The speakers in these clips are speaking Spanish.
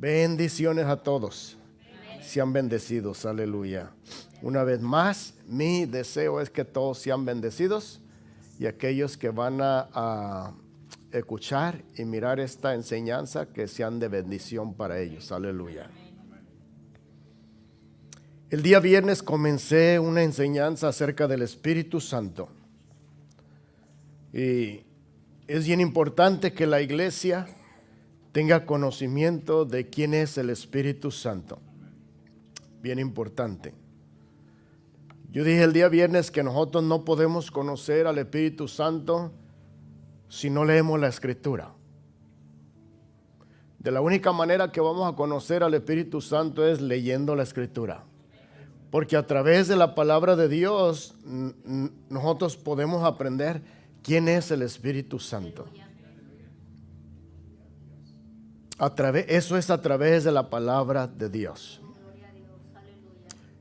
Bendiciones a todos. Sean bendecidos, aleluya. Una vez más, mi deseo es que todos sean bendecidos y aquellos que van a escuchar y mirar esta enseñanza, que sean de bendición para ellos, aleluya. El día viernes comencé una enseñanza acerca del Espíritu Santo. Y es bien importante que la iglesia tenga conocimiento de quién es el Espíritu Santo. Bien importante. Yo dije el día viernes que nosotros no podemos conocer al Espíritu Santo si no leemos la Escritura. De la única manera que vamos a conocer al Espíritu Santo es leyendo la Escritura. Porque a través de la palabra de Dios nosotros podemos aprender quién es el Espíritu Santo. Eso es a través de la palabra de Dios.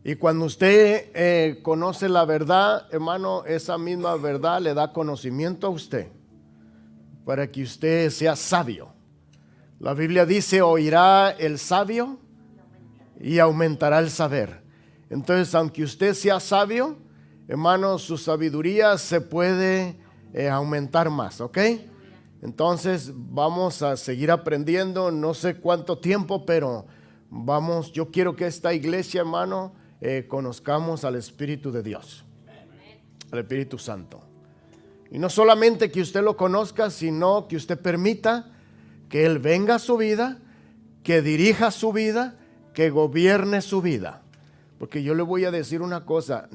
Y cuando usted conoce la verdad, hermano, esa misma verdad le da conocimiento a usted para que usted sea sabio. La Biblia dice: oirá el sabio y aumentará el saber. Entonces, aunque usted sea sabio, hermano, su sabiduría se puede aumentar más, ¿ok? Entonces vamos a seguir aprendiendo, no sé cuánto tiempo, pero vamos, yo quiero que esta iglesia, hermano, conozcamos al Espíritu de Dios, al Espíritu Santo. Y no solamente que usted lo conozca, sino que usted permita que Él venga a su vida, que dirija su vida, que gobierne su vida. Porque yo le voy a decir una cosa,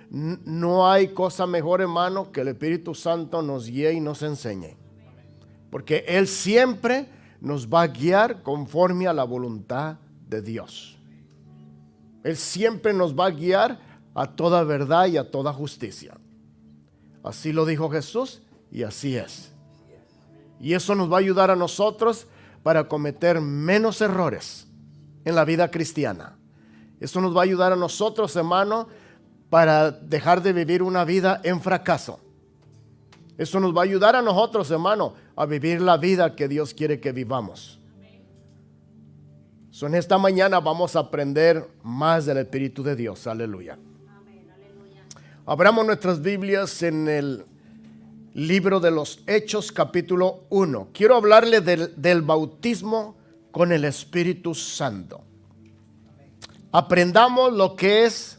no hay cosa mejor, hermano, que el Espíritu Santo nos guíe y nos enseñe. Porque Él siempre nos va a guiar conforme a la voluntad de Dios. Él siempre nos va a guiar a toda verdad y a toda justicia. Así lo dijo Jesús y así es. Y eso nos va a ayudar a nosotros para cometer menos errores en la vida cristiana. Eso nos va a ayudar a nosotros, hermano, para dejar de vivir una vida en fracaso. Eso nos va a ayudar a nosotros, hermano, a vivir la vida que Dios quiere que vivamos. En esta mañana vamos a aprender más del Espíritu de Dios. Aleluya. Abramos nuestras Biblias en el libro de los Hechos, capítulo 1. Quiero hablarle del bautismo con el Espíritu Santo. Aprendamos lo que es,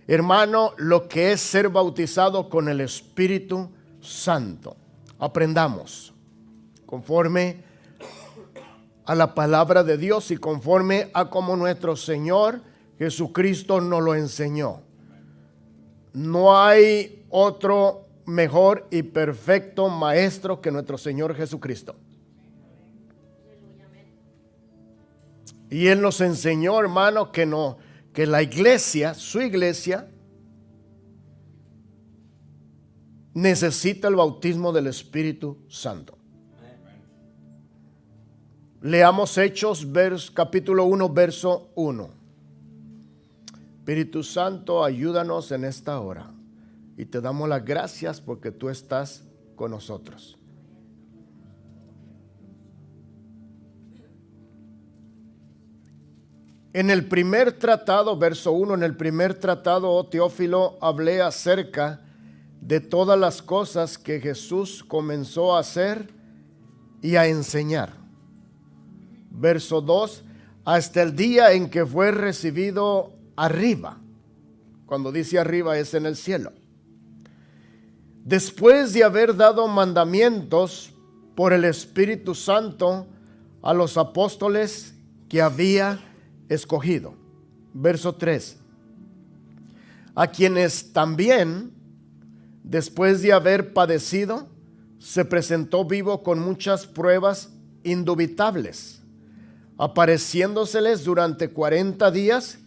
hermano, lo que es ser bautizado con el Espíritu Santo. Aprendamos conforme a la palabra de Dios y conforme a como nuestro Señor Jesucristo nos lo enseñó. No hay otro mejor y perfecto maestro que nuestro Señor Jesucristo. Y Él nos enseñó, hermano, que la iglesia, su iglesia, necesita el bautismo del Espíritu Santo. Leamos Hechos, capítulo 1, verso 1. Espíritu Santo, ayúdanos en esta hora. Y te damos las gracias porque tú estás con nosotros. En el primer tratado, verso 1, en el primer tratado, oh Teófilo, hablé acerca de todas las cosas que Jesús comenzó a hacer y a enseñar. Verso 2, hasta el día en que fue recibido arriba. Cuando dice arriba es en el cielo. Después de haber dado mandamientos por el Espíritu Santo a los apóstoles que había escogido. Verso 3. A quienes también, después de haber padecido, se presentó vivo con muchas pruebas indubitables, apareciéndoseles durante 40 días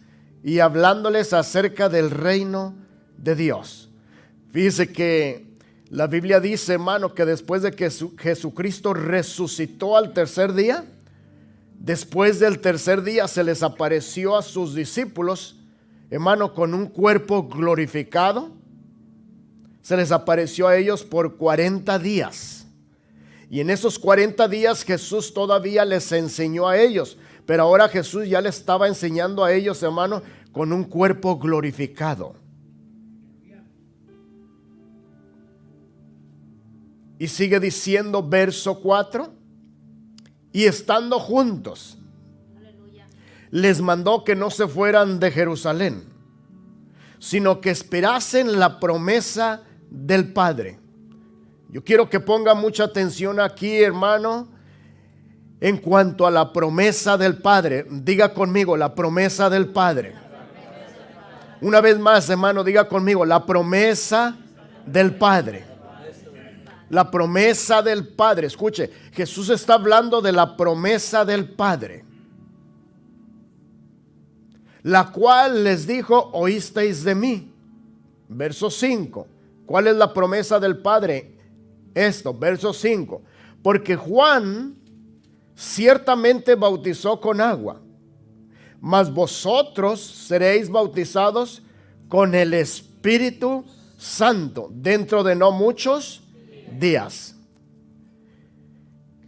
y hablándoles acerca del reino de Dios. Fíjese que la Biblia dice, hermano, que después de que Jesucristo resucitó al tercer día, después del tercer día se les apareció a sus discípulos, hermano, con un cuerpo glorificado. Se les apareció a ellos por 40 días. Y en esos 40 días Jesús todavía les enseñó a ellos. Pero ahora Jesús ya les estaba enseñando a ellos, hermano, con un cuerpo glorificado. Y sigue diciendo verso 4. Y estando juntos, les mandó que no se fueran de Jerusalén, sino que esperasen la promesa del Padre. Yo quiero que ponga mucha atención aquí, hermano, en cuanto a la promesa del Padre. Diga conmigo, la promesa del Padre. Una vez más, hermano, diga conmigo, la promesa del Padre. La promesa del Padre. Escuche, Jesús está hablando de la promesa del Padre, la cual les dijo: oísteis de mí. Verso 5. ¿Cuál es la promesa del Padre? Esto, verso 5. Porque Juan ciertamente bautizó con agua, mas vosotros seréis bautizados con el Espíritu Santo dentro de no muchos días.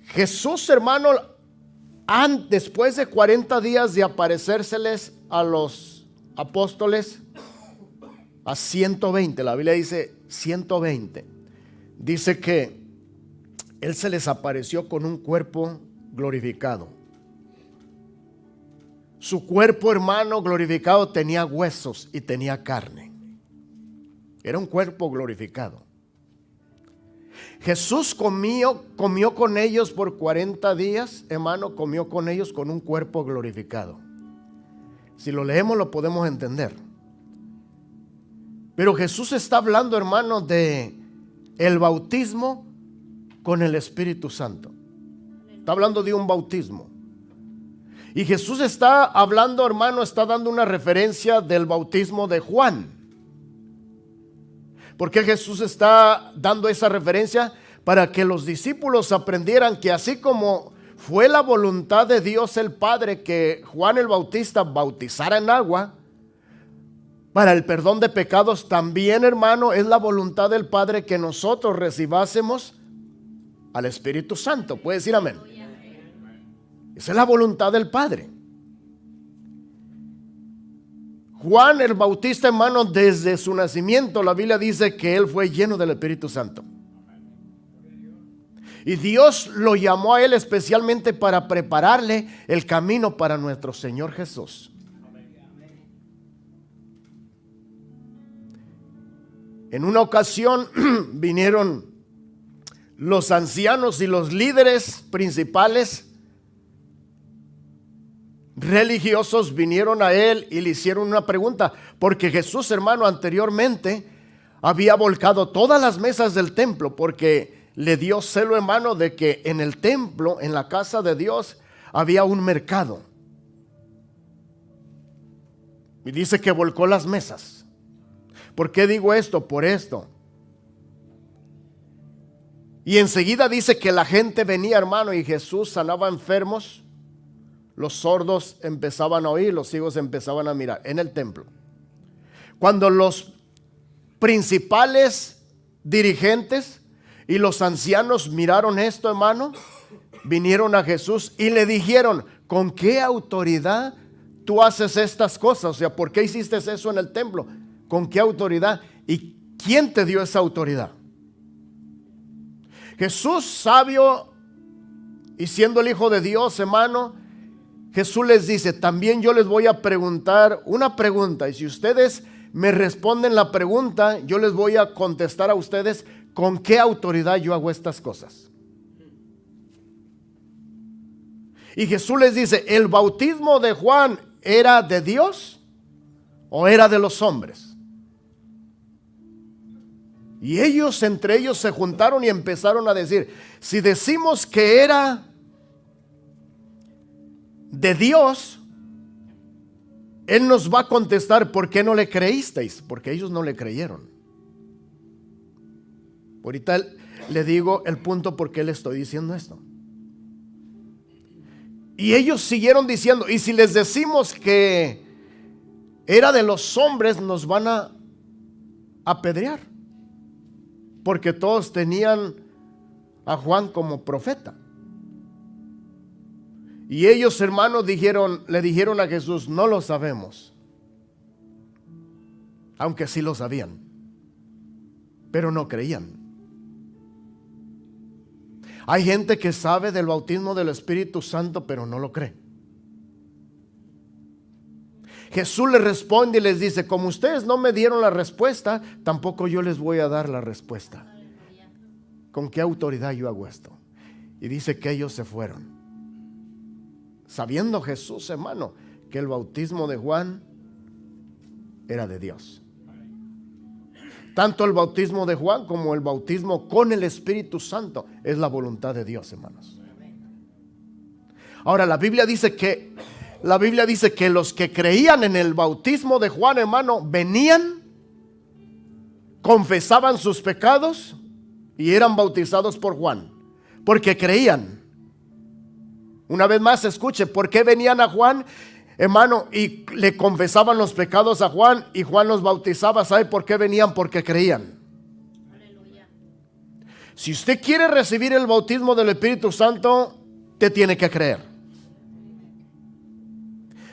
Jesús, hermano, después de 40 días de aparecérseles a los apóstoles, a 120, la Biblia dice 120, dice que Él se les apareció con un cuerpo glorificado. Su cuerpo, hermano, glorificado tenía huesos y tenía carne. Era un cuerpo glorificado. Jesús comió con ellos por 40 días, hermano, comió con ellos con un cuerpo glorificado. Si lo leemos lo podemos entender. Pero Jesús está hablando, hermano, de el bautismo con el Espíritu Santo. Está hablando de un bautismo. Y Jesús está hablando, hermano, está dando una referencia del bautismo de Juan. ¿Por qué Jesús está dando esa referencia? Para que los discípulos aprendieran que así como fue la voluntad de Dios el Padre que Juan el Bautista bautizara en agua para el perdón de pecados, también, hermano, es la voluntad del Padre que nosotros recibásemos al Espíritu Santo. ¿Puede decir amén? Esa es la voluntad del Padre. Juan el Bautista, hermano, desde su nacimiento, la Biblia dice que él fue lleno del Espíritu Santo. Y Dios lo llamó a él especialmente para prepararle el camino para nuestro Señor Jesús. En una ocasión vinieron los ancianos y los líderes principales religiosos, vinieron a él y le hicieron una pregunta, porque Jesús, hermano, anteriormente había volcado todas las mesas del templo, porque le dio celo, hermano, de que en el templo, en la casa de Dios, había un mercado. Y dice que volcó las mesas. ¿Por qué digo esto? Por esto. Y enseguida dice que la gente venía, hermano, y Jesús sanaba enfermos. Los sordos empezaban a oír, los ciegos empezaban a mirar en el templo. Cuando los principales dirigentes y los ancianos miraron esto, hermano, vinieron a Jesús y le dijeron: ¿con qué autoridad tú haces estas cosas? O sea, ¿por qué hiciste eso en el templo? ¿Con qué autoridad? ¿Y quién te dio esa autoridad? Jesús, sabio y siendo el Hijo de Dios, hermano, Jesús les dice: también yo les voy a preguntar una pregunta, y si ustedes me responden la pregunta, yo les voy a contestar a ustedes con qué autoridad yo hago estas cosas. Y Jesús les dice: ¿el bautismo de Juan era de Dios o era de los hombres? Y ellos, entre ellos, se juntaron y empezaron a decir: si decimos que era de Dios, Él nos va a contestar: ¿por qué no le creísteis? Porque ellos no le creyeron. Ahorita le digo el punto por qué le estoy diciendo esto. Y ellos siguieron diciendo: y si les decimos que era de los hombres, nos van a apedrear, porque todos tenían a Juan como profeta. Y ellos, hermanos, le dijeron a Jesús: no lo sabemos. Aunque sí lo sabían, pero no creían. Hay gente que sabe del bautismo del Espíritu Santo, pero no lo cree. Jesús les responde y les dice: como ustedes no me dieron la respuesta, tampoco yo les voy a dar la respuesta. ¿Con qué autoridad yo hago esto? Y dice que ellos se fueron, sabiendo Jesús, hermano, que el bautismo de Juan era de Dios. Tanto el bautismo de Juan como el bautismo con el Espíritu Santo es la voluntad de Dios, hermanos. Ahora, la Biblia dice que los que creían en el bautismo de Juan, hermano, venían, confesaban sus pecados y eran bautizados por Juan, porque creían. Una vez más, escuche, ¿por qué venían a Juan, hermano, y le confesaban los pecados a Juan y Juan los bautizaba? ¿Sabe por qué venían? Porque creían. Aleluya. Si usted quiere recibir el bautismo del Espíritu Santo, usted tiene que creer.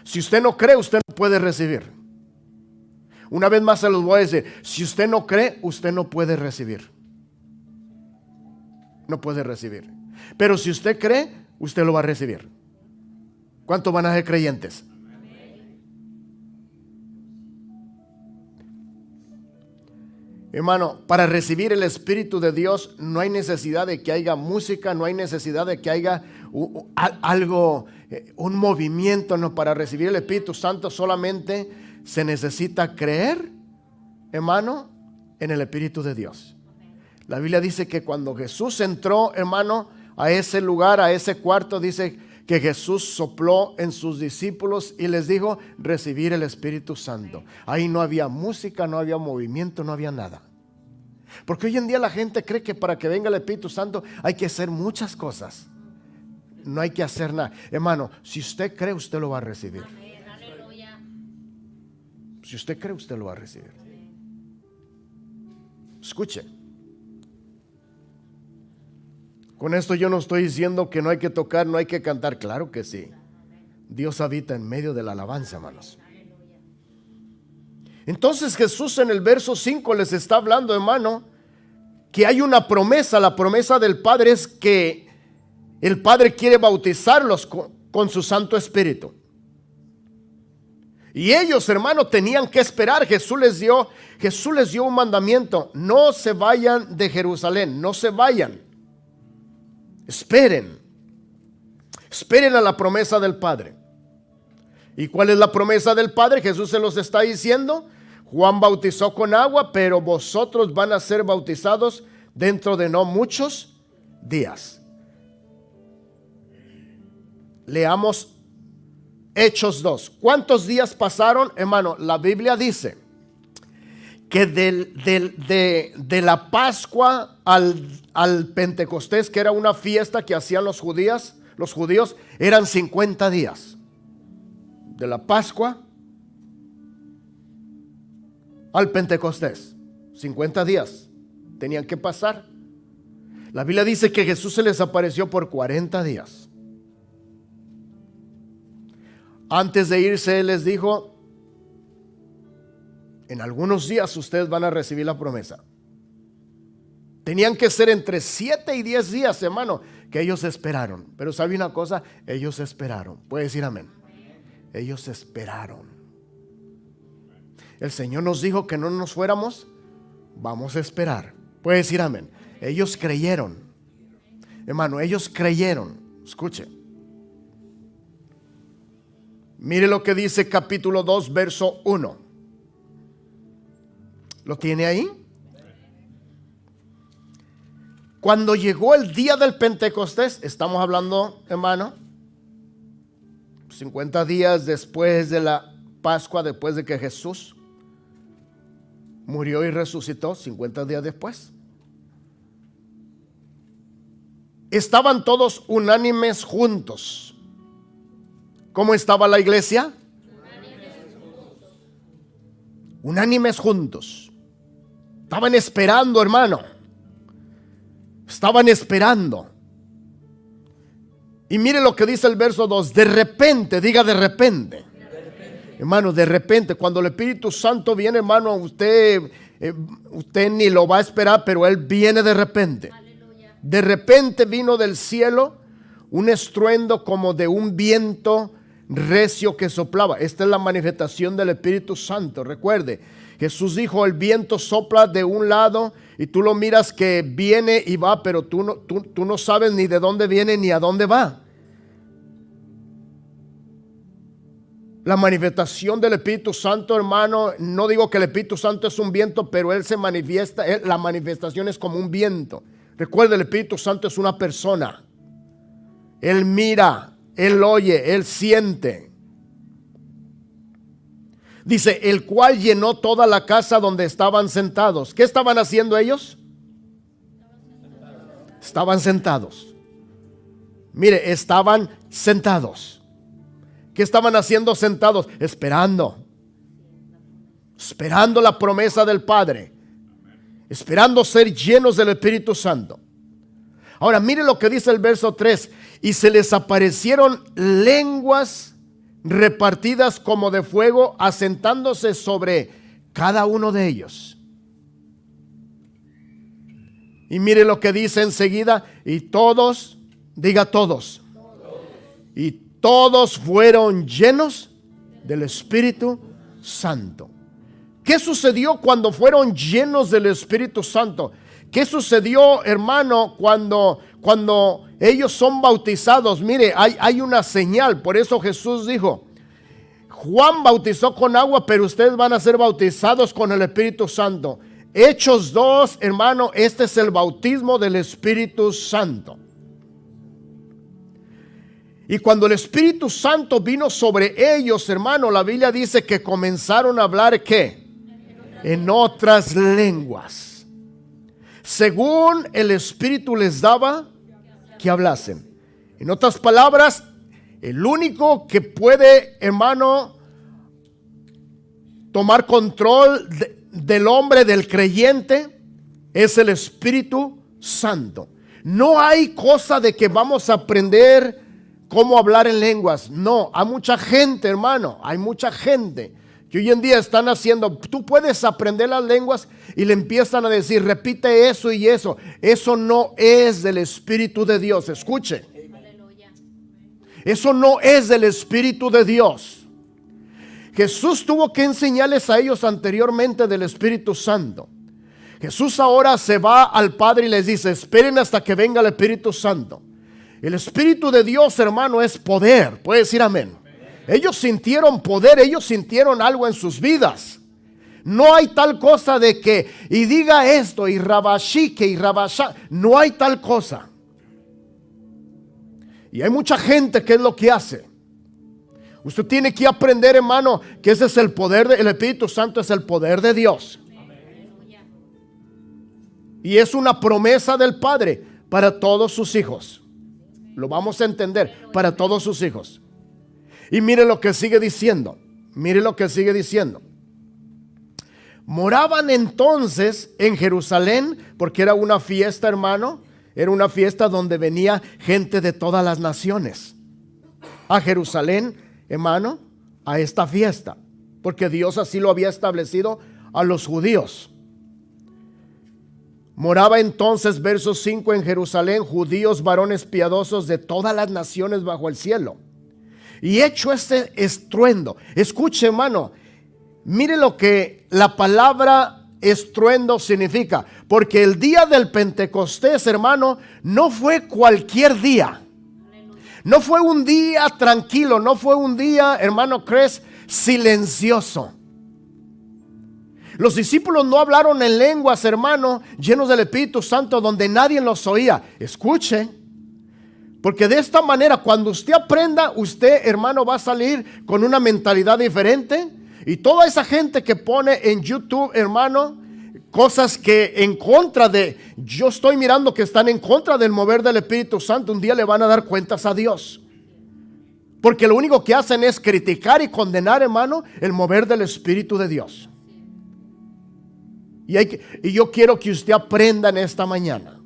Si usted no cree, usted no puede recibir. Una vez más se los voy a decir: si usted no cree, usted no puede recibir. No puede recibir. Pero si usted cree, usted lo va a recibir. ¿Cuántos van a ser creyentes? Hermano, para recibir el Espíritu de Dios no hay necesidad de que haya música, no hay necesidad de que haya algo, un movimiento. No, para recibir el Espíritu Santo solamente se necesita creer, hermano, en el Espíritu de Dios. La Biblia dice que cuando Jesús entró, hermano, a ese lugar, a ese cuarto, dice que Jesús sopló en sus discípulos y les dijo: recibir el Espíritu Santo. Ahí no había música, no había movimiento, no había nada. Porque hoy en día la gente cree que para que venga el Espíritu Santo hay que hacer muchas cosas. No hay que hacer nada. Hermano, si usted cree, usted lo va a recibir. Si usted cree, usted lo va a recibir. Escuche. Con esto yo no estoy diciendo que no hay que tocar, no hay que cantar. Claro que sí. Dios habita en medio de la alabanza, hermanos. Entonces Jesús en el verso 5 les está hablando, hermano, que hay una promesa. La promesa del Padre es que el Padre quiere bautizarlos con su Santo Espíritu. Y ellos, hermano, tenían que esperar. Jesús les dio un mandamiento: no se vayan de Jerusalén, no se vayan. Esperen a la promesa del Padre. ¿Y cuál es la promesa del Padre? Jesús se los está diciendo: Juan bautizó con agua, pero vosotros van a ser bautizados dentro de no muchos días. Leamos Hechos 2. ¿Cuántos días pasaron, hermano? La Biblia dice que de la Pascua al Pentecostés, que era una fiesta que hacían los judíos, eran 50 días. De la Pascua al Pentecostés, 50 días tenían que pasar. La Biblia dice que Jesús se les apareció por 40 días. Antes de irse, Él les dijo: en algunos días ustedes van a recibir la promesa. Tenían que ser entre 7 y 10 días, hermano, que ellos esperaron. Pero ¿sabe una cosa? Ellos esperaron. ¿Puede decir amén? Ellos esperaron. El Señor nos dijo que no nos fuéramos. Vamos a esperar. ¿Puede decir amén? Ellos creyeron. Hermano, ellos creyeron. Escuche. Mire lo que dice capítulo 2, verso 1. ¿Lo tiene ahí? Cuando llegó el día del Pentecostés, estamos hablando, hermano, 50 días después de la Pascua, después de que Jesús murió y resucitó, 50 días después. Estaban todos unánimes juntos. ¿Cómo estaba la iglesia? Unánimes juntos. Estaban esperando, hermano. Estaban esperando. Y mire lo que dice el verso 2. De repente, diga de repente. Hermano, de repente, cuando el Espíritu Santo viene, hermano, usted ni lo va a esperar, pero Él viene de repente. Aleluya. De repente vino del cielo un estruendo como de un viento recio que soplaba. Esta es la manifestación del Espíritu Santo. Recuerde, Jesús dijo, el viento sopla de un lado y tú lo miras que viene y va, pero tú no sabes ni de dónde viene ni a dónde va. La manifestación del Espíritu Santo, hermano, no digo que el Espíritu Santo es un viento, pero Él se manifiesta, la manifestación es como un viento. Recuerde, el Espíritu Santo es una persona. Él mira, Él oye, Él siente. Dice, el cual llenó toda la casa donde estaban sentados. ¿Qué estaban haciendo ellos? Estaban sentados. Mire, estaban sentados. ¿Qué estaban haciendo sentados? Esperando la promesa del Padre, esperando ser llenos del Espíritu Santo. Ahora mire lo que dice el verso 3. Y se les aparecieron lenguas repartidas como de fuego, asentándose sobre cada uno de ellos. Y mire lo que dice enseguida. Y todos, diga todos. Y todos fueron llenos del Espíritu Santo. ¿Qué sucedió cuando fueron llenos del Espíritu Santo? ¿Qué sucedió, hermano, cuando ellos son bautizados? Mire, hay una señal. Por eso Jesús dijo, Juan bautizó con agua, pero ustedes van a ser bautizados con el Espíritu Santo. Hechos 2, hermano, este es el bautismo del Espíritu Santo. Y cuando el Espíritu Santo vino sobre ellos, hermano, la Biblia dice que comenzaron a hablar, ¿qué? En otras lenguas, según el Espíritu les daba que hablasen. En otras palabras, el único que puede, hermano, tomar control del hombre, del creyente, es el Espíritu Santo. No hay cosa de que vamos a aprender cómo hablar en lenguas. No, hay mucha gente, hermano, hay mucha gente que hoy en día están haciendo, tú puedes aprender las lenguas y le empiezan a decir, repite eso y eso. Eso no es del Espíritu de Dios. Escuche. Eso no es del Espíritu de Dios. Jesús tuvo que enseñarles a ellos anteriormente del Espíritu Santo. Jesús ahora se va al Padre y les dice, esperen hasta que venga el Espíritu Santo. El Espíritu de Dios, hermano, es poder. Puede decir amén. Ellos sintieron poder, ellos sintieron algo en sus vidas. No hay tal cosa de que, y diga esto, y rabashique, y rabashá. No hay tal cosa. Y hay mucha gente que es lo que hace. Usted tiene que aprender, hermano, que ese es el poder del Espíritu Santo, es el poder de Dios. Y es una promesa del Padre para todos sus hijos. Lo vamos a entender, para todos sus hijos. Y mire lo que sigue diciendo. Mire lo que sigue diciendo. Moraban entonces en Jerusalén, porque era una fiesta, hermano. Era una fiesta donde venía gente de todas las naciones a Jerusalén, hermano, a esta fiesta, porque Dios así lo había establecido a los judíos. Moraba entonces, verso 5, en Jerusalén, judíos, varones piadosos de todas las naciones bajo el cielo. Y hecho este estruendo, escuche, hermano, mire lo que la palabra estruendo significa, porque el día del Pentecostés, hermano, no fue cualquier día. No fue un día tranquilo, no fue un día, hermano Cres, silencioso. Los discípulos no hablaron en lenguas, hermano, llenos del Espíritu Santo, donde nadie los oía. Escuche, porque de esta manera, cuando usted aprenda, usted, hermano, va a salir con una mentalidad diferente. Y toda esa gente que pone en YouTube, hermano, cosas que en contra de, yo estoy mirando que están en contra del mover del Espíritu Santo, un día le van a dar cuentas a Dios. Porque lo único que hacen es criticar y condenar, hermano, el mover del Espíritu de Dios. Y yo quiero que usted aprenda en esta mañana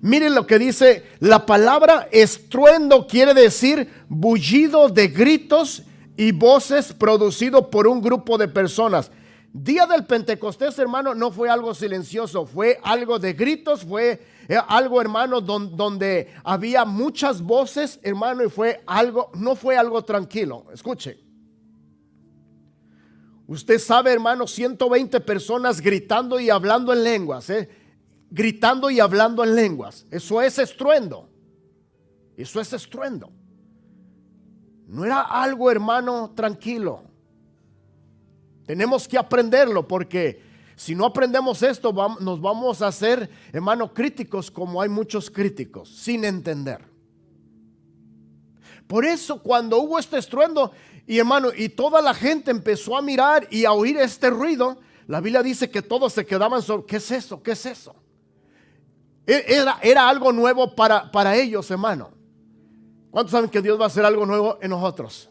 Miren lo que dice la palabra estruendo, quiere decir bullido de gritos y voces producido por un grupo de personas. Día del Pentecostés, hermano, no fue algo silencioso, fue algo de gritos, fue algo, hermano, donde había muchas voces, hermano, y fue algo, no fue algo tranquilo. Escuche. Usted sabe, hermano, 120 personas gritando y hablando en lenguas, gritando y hablando en lenguas. Eso es estruendo. Eso es estruendo. No era algo, hermano, tranquilo. Tenemos que aprenderlo, porque si no aprendemos esto, nos vamos a hacer, hermano, críticos, como hay muchos críticos, sin entender. Por eso, cuando hubo este estruendo, y hermano, y toda la gente empezó a mirar y a oír este ruido, la Biblia dice que todos se quedaban sobre, ¿qué es eso? ¿Qué es eso? Era algo nuevo para ellos, hermano. ¿Cuántos saben que Dios va a hacer algo nuevo en nosotros?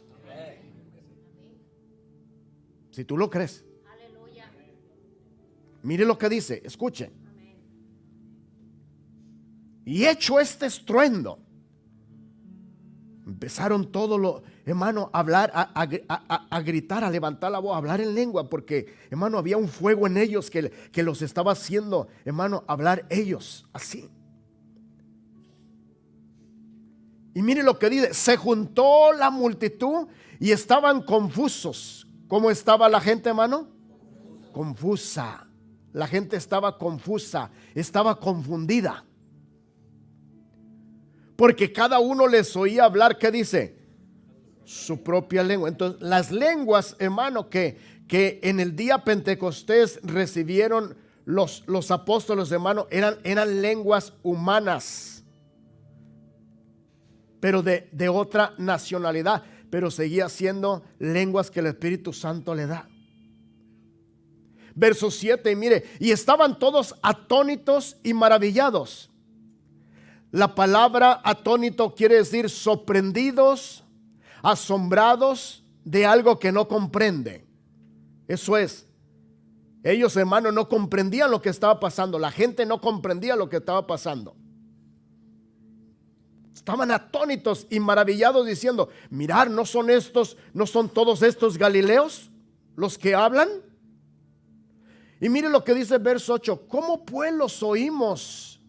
Si tú lo crees. Aleluya. Mire lo que dice, escuche. Y hecho este estruendo, empezaron todos los hermano a hablar, a gritar, a levantar la voz, a hablar en lengua, porque, hermano, había un fuego en ellos que los estaba haciendo, hermano, hablar ellos así. Y mire lo que dice, se juntó la multitud y estaban confusos. ¿Cómo estaba la gente, hermano? Confusa. La gente estaba confusa, estaba confundida. Porque cada uno les oía hablar, ¿qué dice? Su propia lengua. Entonces, las lenguas, hermano, que en el día Pentecostés recibieron los apóstoles, hermano, eran lenguas humanas, pero de otra nacionalidad, pero seguía siendo lenguas que el Espíritu Santo le da. Verso 7, y mire, y estaban todos atónitos y maravillados. La palabra atónito quiere decir sorprendidos, asombrados de algo que no comprende. Eso es. Ellos, hermanos, no comprendían lo que estaba pasando. La gente no comprendía lo que estaba pasando. Estaban atónitos y maravillados diciendo, mirar, ¿no son todos estos galileos los que hablan? Y mire lo que dice el verso 8, ¿cómo pues los oímos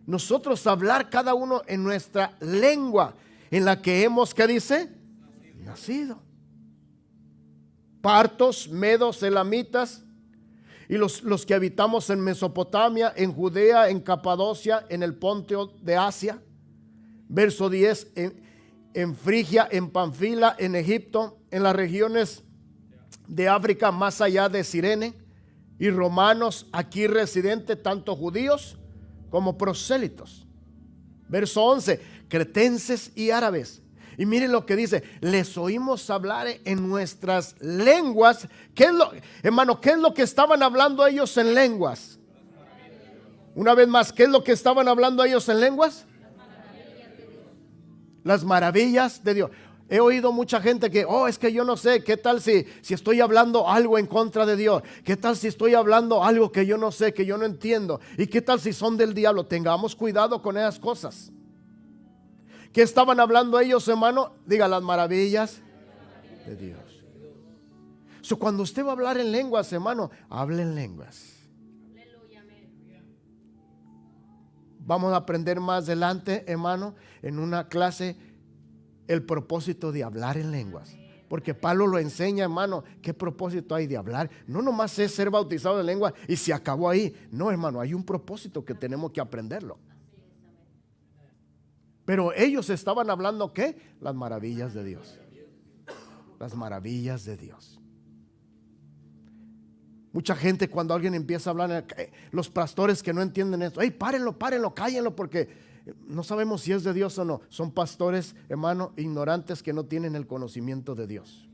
nosotros hablar cada uno en nuestra lengua en la que hemos, ¿qué dice? Nacido. Partos, medos, elamitas y los que habitamos en Mesopotamia, en Judea, en Capadocia, en el Ponto de Asia. Verso 10, en Frigia, en Panfila, en Egipto, en las regiones de África más allá de Cirene, y romanos aquí residentes, tanto judíos como prosélitos. Verso 11, cretenses y árabes. Y miren lo que dice, les oímos hablar en nuestras lenguas. Hermano, ¿qué es lo que estaban hablando ellos en lenguas? Una vez más, ¿qué es lo que estaban hablando ellos en lenguas? Las maravillas de Dios. He oído mucha gente que, es que yo no sé, ¿qué tal si estoy hablando algo en contra de Dios? ¿Qué tal si estoy hablando algo que yo no sé, que yo no entiendo? ¿Y qué tal si son del diablo? Tengamos cuidado con esas cosas. ¿Qué estaban hablando ellos, hermano? Diga, las maravillas de Dios. Cuando usted va a hablar en lenguas, hermano, hable en lenguas. Vamos a aprender más adelante, hermano, en una clase, el propósito de hablar en lenguas. Porque Pablo lo enseña, hermano, qué propósito hay de hablar. No nomás es ser bautizado en lengua y se acabó ahí. No, hermano, hay un propósito que tenemos que aprenderlo. Pero ellos estaban hablando, ¿qué? Las maravillas de Dios. Las maravillas de Dios. Mucha gente, cuando alguien empieza a hablar, los pastores que no entienden esto, párenlo, cállenlo, porque no sabemos si es de Dios o no. Son pastores, hermano, ignorantes que no tienen el conocimiento de Dios.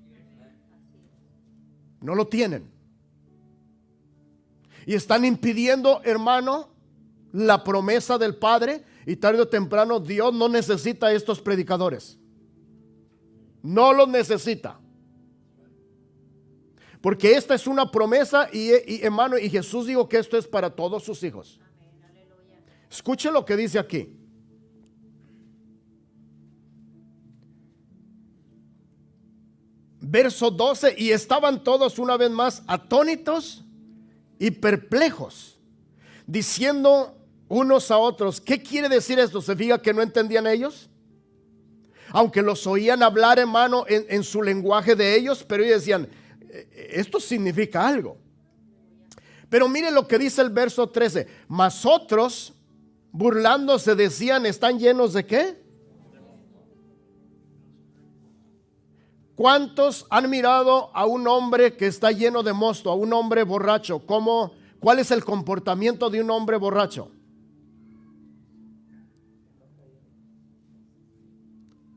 No lo tienen. Y están impidiendo, hermano, la promesa del Padre. Y tarde o temprano Dios no necesita a estos predicadores. No los necesita. Porque esta es una promesa y hermano, y Jesús dijo que esto es para todos sus hijos. Escuche lo que dice aquí. Verso 12, y estaban todos una vez más atónitos y perplejos, diciendo unos a otros, ¿qué quiere decir esto? ¿Se fija que no entendían ellos? Aunque los oían hablar, hermano, en su lenguaje de ellos, pero ellos decían, esto significa algo. Pero mire lo que dice el verso 13, mas otros, burlándose, decían, ¿están llenos de qué? ¿Cuántos han mirado a un hombre que está lleno de mosto, a un hombre borracho? ¿Cuál es el comportamiento de un hombre borracho?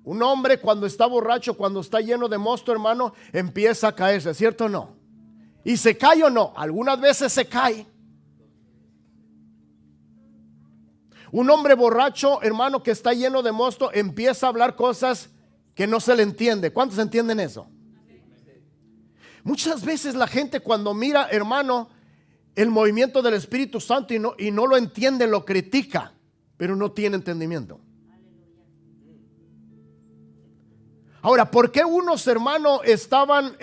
Un hombre cuando está borracho, cuando está lleno de mosto, hermano, empieza a caerse, ¿cierto o no? ¿Y se cae o no? Algunas veces se cae. Un hombre borracho, hermano, que está lleno de mosto, empieza a hablar cosas que no se le entiende. ¿Cuántos entienden eso? Muchas veces la gente cuando mira, hermano, el movimiento del Espíritu Santo y no lo entiende, lo critica, pero no tiene entendimiento. Ahora, ¿por qué unos hermanos estaban,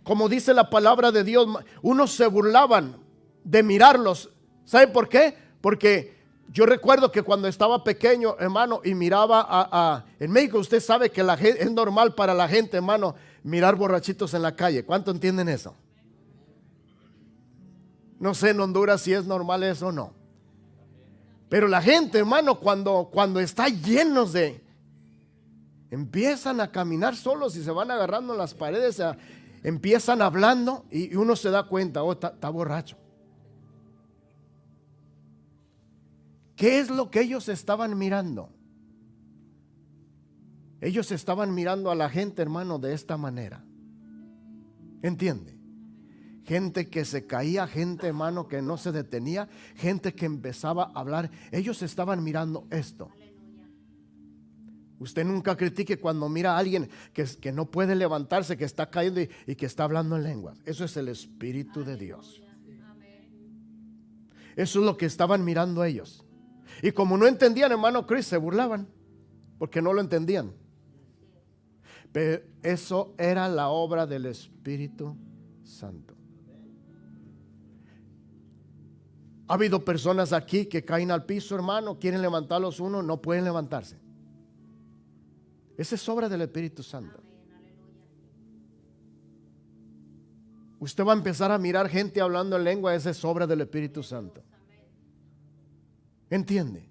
como dice la palabra de Dios, unos se burlaban de mirarlos? ¿Sabe por qué? Porque yo recuerdo que cuando estaba pequeño, hermano, y miraba en México, usted sabe que es normal para la gente, hermano, mirar borrachitos en la calle. ¿Cuánto entienden eso? No sé en Honduras si es normal eso o no. Pero la gente, hermano, cuando está llenos empiezan a caminar solos y se van agarrando en las paredes, empiezan hablando y uno se da cuenta, está borracho. ¿Qué es lo que ellos estaban mirando? Ellos estaban mirando a la gente, hermano, de esta manera. ¿Entiende? Gente que se caía, gente, hermano, que no se detenía, gente que empezaba a hablar. Ellos estaban mirando esto. Usted nunca critique cuando mira a alguien que no puede levantarse, que está cayendo y que está hablando en lenguas. Eso es el Espíritu de Dios. Eso es lo que estaban mirando ellos. Y como no entendían, hermano Chris, se burlaban porque no lo entendían. Pero eso era la obra del Espíritu Santo. Ha habido personas aquí que caen al piso, hermano, quieren levantarlos uno, no pueden levantarse. Esa es obra del Espíritu Santo. Usted va a empezar a mirar gente hablando en lengua, esa es obra del Espíritu Santo. ¿Entiende?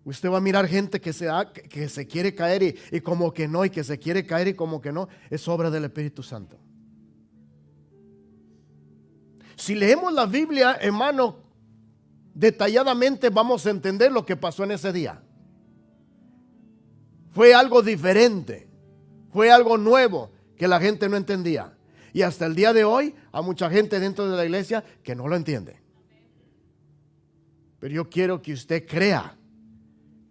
Usted va a mirar gente que se quiere caer y como que no, y que se quiere caer y como que no, es obra del Espíritu Santo. Si leemos la Biblia, hermano, detalladamente vamos a entender lo que pasó en ese día. Fue algo diferente, fue algo nuevo que la gente no entendía. Y hasta el día de hoy hay mucha gente dentro de la iglesia que no lo entiende. Pero yo quiero que usted crea,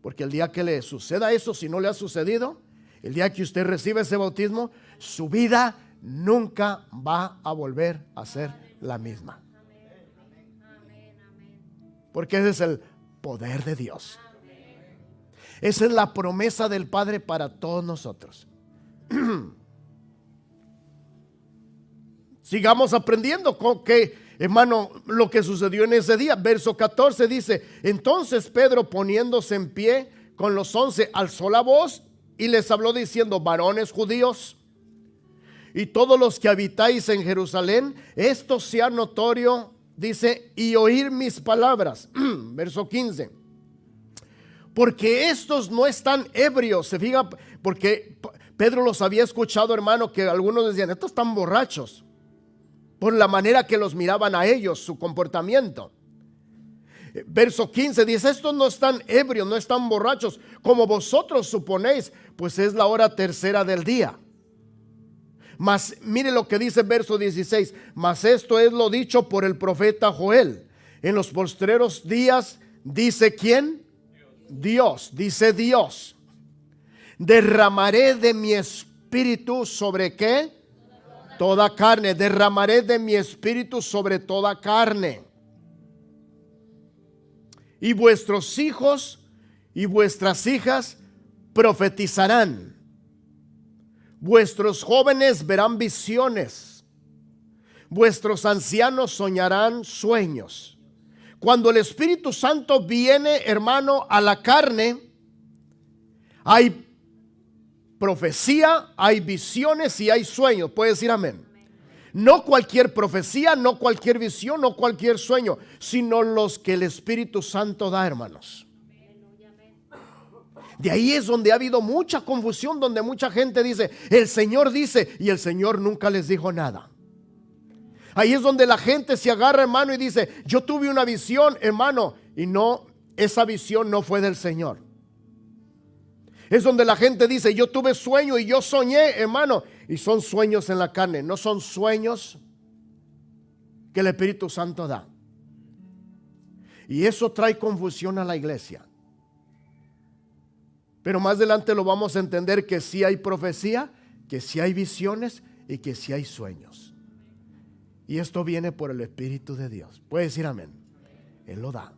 porque el día que le suceda eso, si no le ha sucedido, el día que usted recibe ese bautismo, su vida nunca va a volver a ser la misma. Porque ese es el poder de Dios. Esa es la promesa del Padre para todos nosotros. Sigamos aprendiendo con que, hermano, lo que sucedió en ese día. Verso 14 dice: entonces Pedro, poniéndose en pie con los 11, alzó la voz y les habló diciendo: varones judíos y todos los que habitáis en Jerusalén, esto sea notorio, dice, y oír mis palabras. Verso 15: porque estos no están ebrios. Se fija, porque Pedro los había escuchado, hermano, que algunos decían: estos están borrachos, por la manera que los miraban a ellos, su comportamiento. Verso 15 dice: estos no están ebrios, no están borrachos, como vosotros suponéis, pues es la hora tercera del día. Mas mire lo que dice verso 16: mas esto es lo dicho por el profeta Joel: en los postreros días, dice ¿quién? Dios, dice Dios, derramaré de mi espíritu sobre ¿qué? Toda carne. Derramaré de mi espíritu sobre toda carne. y vuestros hijos y vuestras hijas profetizarán. Vuestros jóvenes verán visiones. Vuestros ancianos soñarán sueños. Cuando el Espíritu Santo viene, hermano, a la carne, hay profecía, hay visiones y hay sueños. Puede decir amén. No cualquier profecía, no cualquier visión, no cualquier sueño, sino los que el Espíritu Santo da, hermanos. De ahí es donde ha habido mucha confusión, donde mucha gente dice, el Señor dice, y el Señor nunca les dijo nada. Ahí es donde la gente se agarra, hermano, y dice, yo tuve una visión, hermano, y no, esa visión no fue del Señor. Es donde la gente dice, yo tuve sueño y yo soñé, hermano, y son sueños en la carne, no son sueños que el Espíritu Santo da. Y eso trae confusión a la iglesia. Pero más adelante lo vamos a entender, que sí hay profecía, que sí hay visiones y que sí hay sueños. Y esto viene por el Espíritu de Dios. Puede decir amén. Él lo da.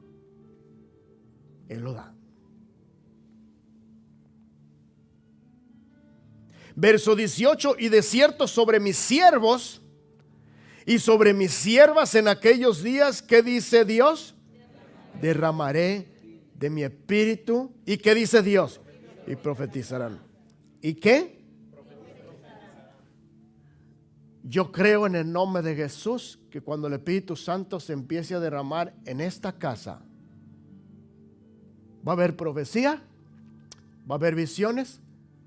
Él lo da. Verso 18, y de cierto sobre mis siervos y sobre mis siervas en aquellos días, ¿qué dice Dios? Derramaré de mi espíritu. ¿Y qué dice Dios? Y profetizarán. ¿Y qué? Yo creo en el nombre de Jesús que cuando el Espíritu Santo se empiece a derramar en esta casa, va a haber profecía, va a haber visiones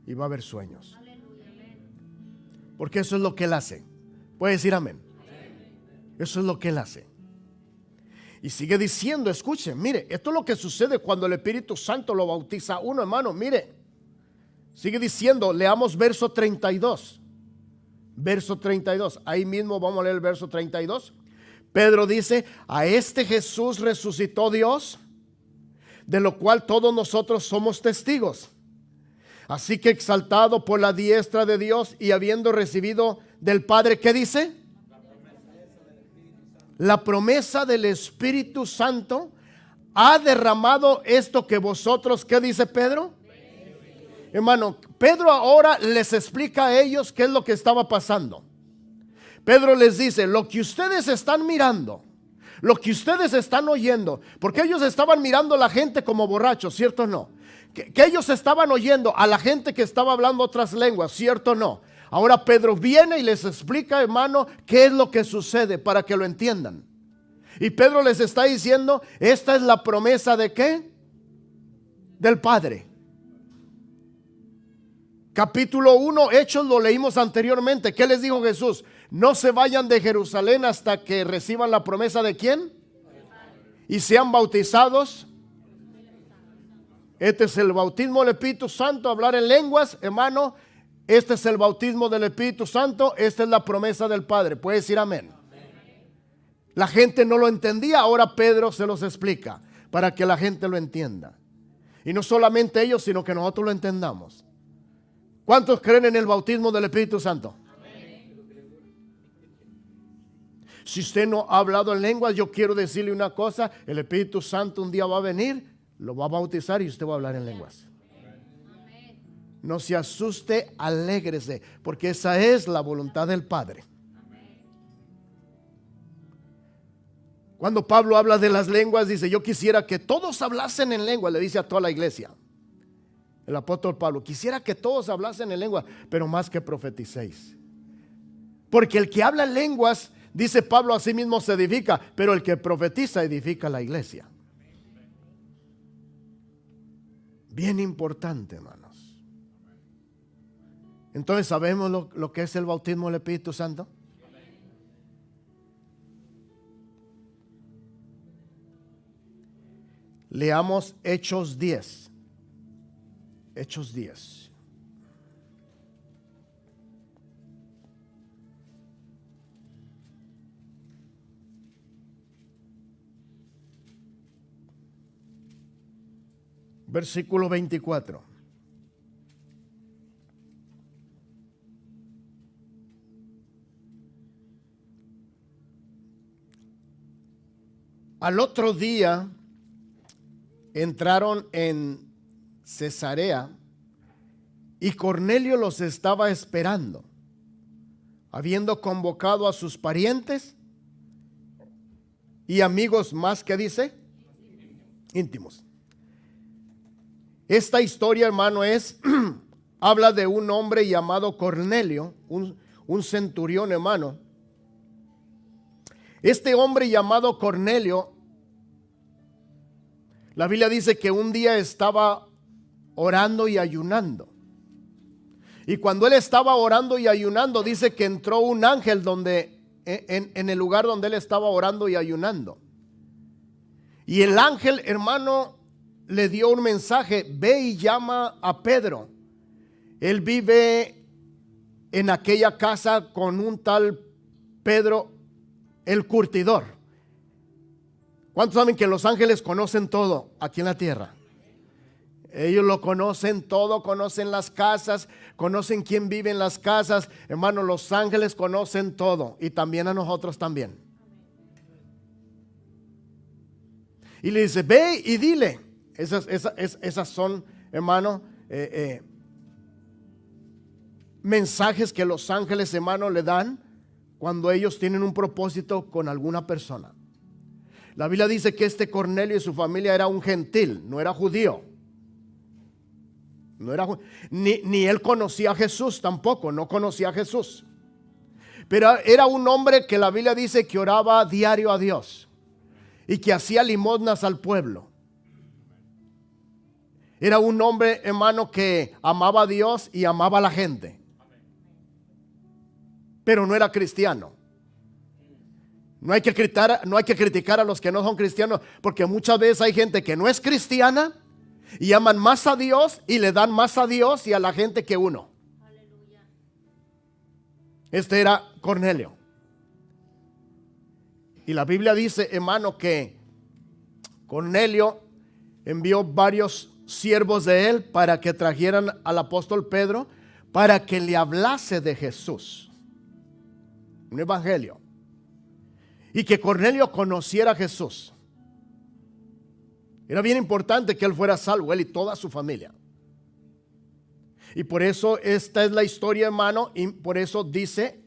y va a haber sueños. Porque eso es lo que Él hace. Puede decir amén. Eso es lo que Él hace. Y sigue diciendo, escuchen, mire, esto es lo que sucede cuando el Espíritu Santo lo bautiza a uno, hermano. Mire, sigue diciendo, leamos verso 32. Verso 32, ahí mismo vamos a leer el verso 32. Pedro dice, a este Jesús resucitó Dios, de lo cual todos nosotros somos testigos. Así que exaltado por la diestra de Dios y habiendo recibido del Padre, ¿qué dice? La promesa del Espíritu Santo ha derramado esto que vosotros, ¿qué dice Pedro? Hermano, Pedro ahora les explica a ellos qué es lo que estaba pasando. Pedro les dice, lo que ustedes están mirando, lo que ustedes están oyendo, porque ellos estaban mirando a la gente como borrachos, ¿cierto o no? Que ellos estaban oyendo a la gente que estaba hablando otras lenguas, ¿cierto o no? Ahora Pedro viene y les explica, hermano, qué es lo que sucede para que lo entiendan. Y Pedro les está diciendo, esta es la promesa ¿de qué? Del Padre. Capítulo 1, Hechos, lo leímos anteriormente. ¿Qué les dijo Jesús? No se vayan de Jerusalén hasta que reciban la promesa ¿de quién? Y sean bautizados. Este es el bautismo del Espíritu Santo, hablar en lenguas, hermano. Este es el bautismo del Espíritu Santo. Esta es la promesa del Padre. Puede decir amén. La gente no lo entendía, ahora Pedro se los explica para que la gente lo entienda. Y no solamente ellos, sino que nosotros lo entendamos. ¿Cuántos creen en el bautismo del Espíritu Santo? Si usted no ha hablado en lenguas, yo quiero decirle una cosa, el Espíritu Santo un día va a venir, lo va a bautizar y usted va a hablar en lenguas. No se asuste, alégrese, porque esa es la voluntad del Padre. Cuando Pablo habla de las lenguas, dice, yo quisiera que todos hablasen en lengua, le dice a toda la iglesia. El apóstol Pablo, quisiera que todos hablasen en lengua, pero más que profeticéis. Porque el que habla en lenguas, dice Pablo, a sí mismo se edifica, pero el que profetiza edifica la iglesia. Bien importante, hermanos. Entonces, ¿sabemos lo que es el bautismo del Espíritu Santo? Leamos Hechos 10. Hechos 10. Versículo 24. Al otro día, entraron en Cesarea y Cornelio los estaba esperando, habiendo convocado a sus parientes y amigos más, ¿qué dice? Íntimos. Esta historia, hermano, habla de un hombre llamado Cornelio, un centurión, hermano. Este hombre llamado Cornelio, la Biblia dice que un día estaba orando y ayunando. Y cuando él estaba orando y ayunando, dice que entró un ángel en el lugar donde él estaba orando y ayunando. Y el ángel, hermano, le dio un mensaje: ve y llama a Pedro. Él vive en aquella casa con un tal Pedro el curtidor. ¿Cuántos saben que los ángeles conocen todo aquí en la tierra? Ellos lo conocen todo, conocen las casas, conocen quién vive en las casas. Hermano, los ángeles conocen todo, y también a nosotros también. Y le dice: ve y dile. Esas son, hermano, mensajes que los ángeles, hermano, le dan cuando ellos tienen un propósito con alguna persona. La Biblia dice que este Cornelio y su familia era un gentil, no era judío. Ni él conocía a Jesús tampoco, no conocía a Jesús. Pero era un hombre que la Biblia dice que oraba diario a Dios y que hacía limosnas al pueblo. Era un hombre, hermano, que amaba a Dios y amaba a la gente. Pero no era cristiano. No hay que criticar a los que no son cristianos, porque muchas veces hay gente que no es cristiana y aman más a Dios y le dan más a Dios y a la gente que uno. Aleluya. Este era Cornelio. Y la Biblia dice, hermano, que Cornelio envió varios siervos de él para que trajeran al apóstol Pedro para que le hablase de Jesús, un evangelio, y que Cornelio conociera a Jesús. Era bien importante que él fuera salvo, él y toda su familia. Y por eso esta es la historia, hermano, y por eso dice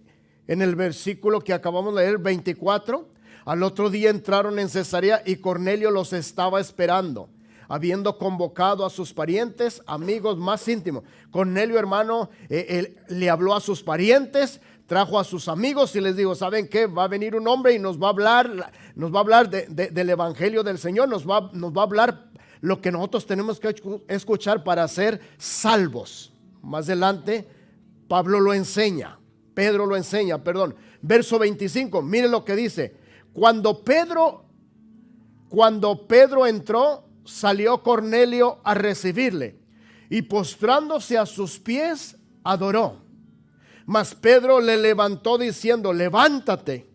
en el versículo que acabamos de leer, 24: al otro día entraron en Cesarea y Cornelio los estaba esperando, habiendo convocado a sus parientes, amigos más íntimos. Cornelio, hermano, él le habló a sus parientes, trajo a sus amigos y les dijo: ¿saben qué? Va a venir un hombre y nos va a hablar del evangelio del Señor, nos va a hablar lo que nosotros tenemos que escuchar para ser salvos. Más adelante Pedro lo enseña. Verso 25, mire lo que dice: Cuando Pedro entró, salió Cornelio a recibirle y postrándose a sus pies adoró. Mas Pedro le levantó diciendo: levántate.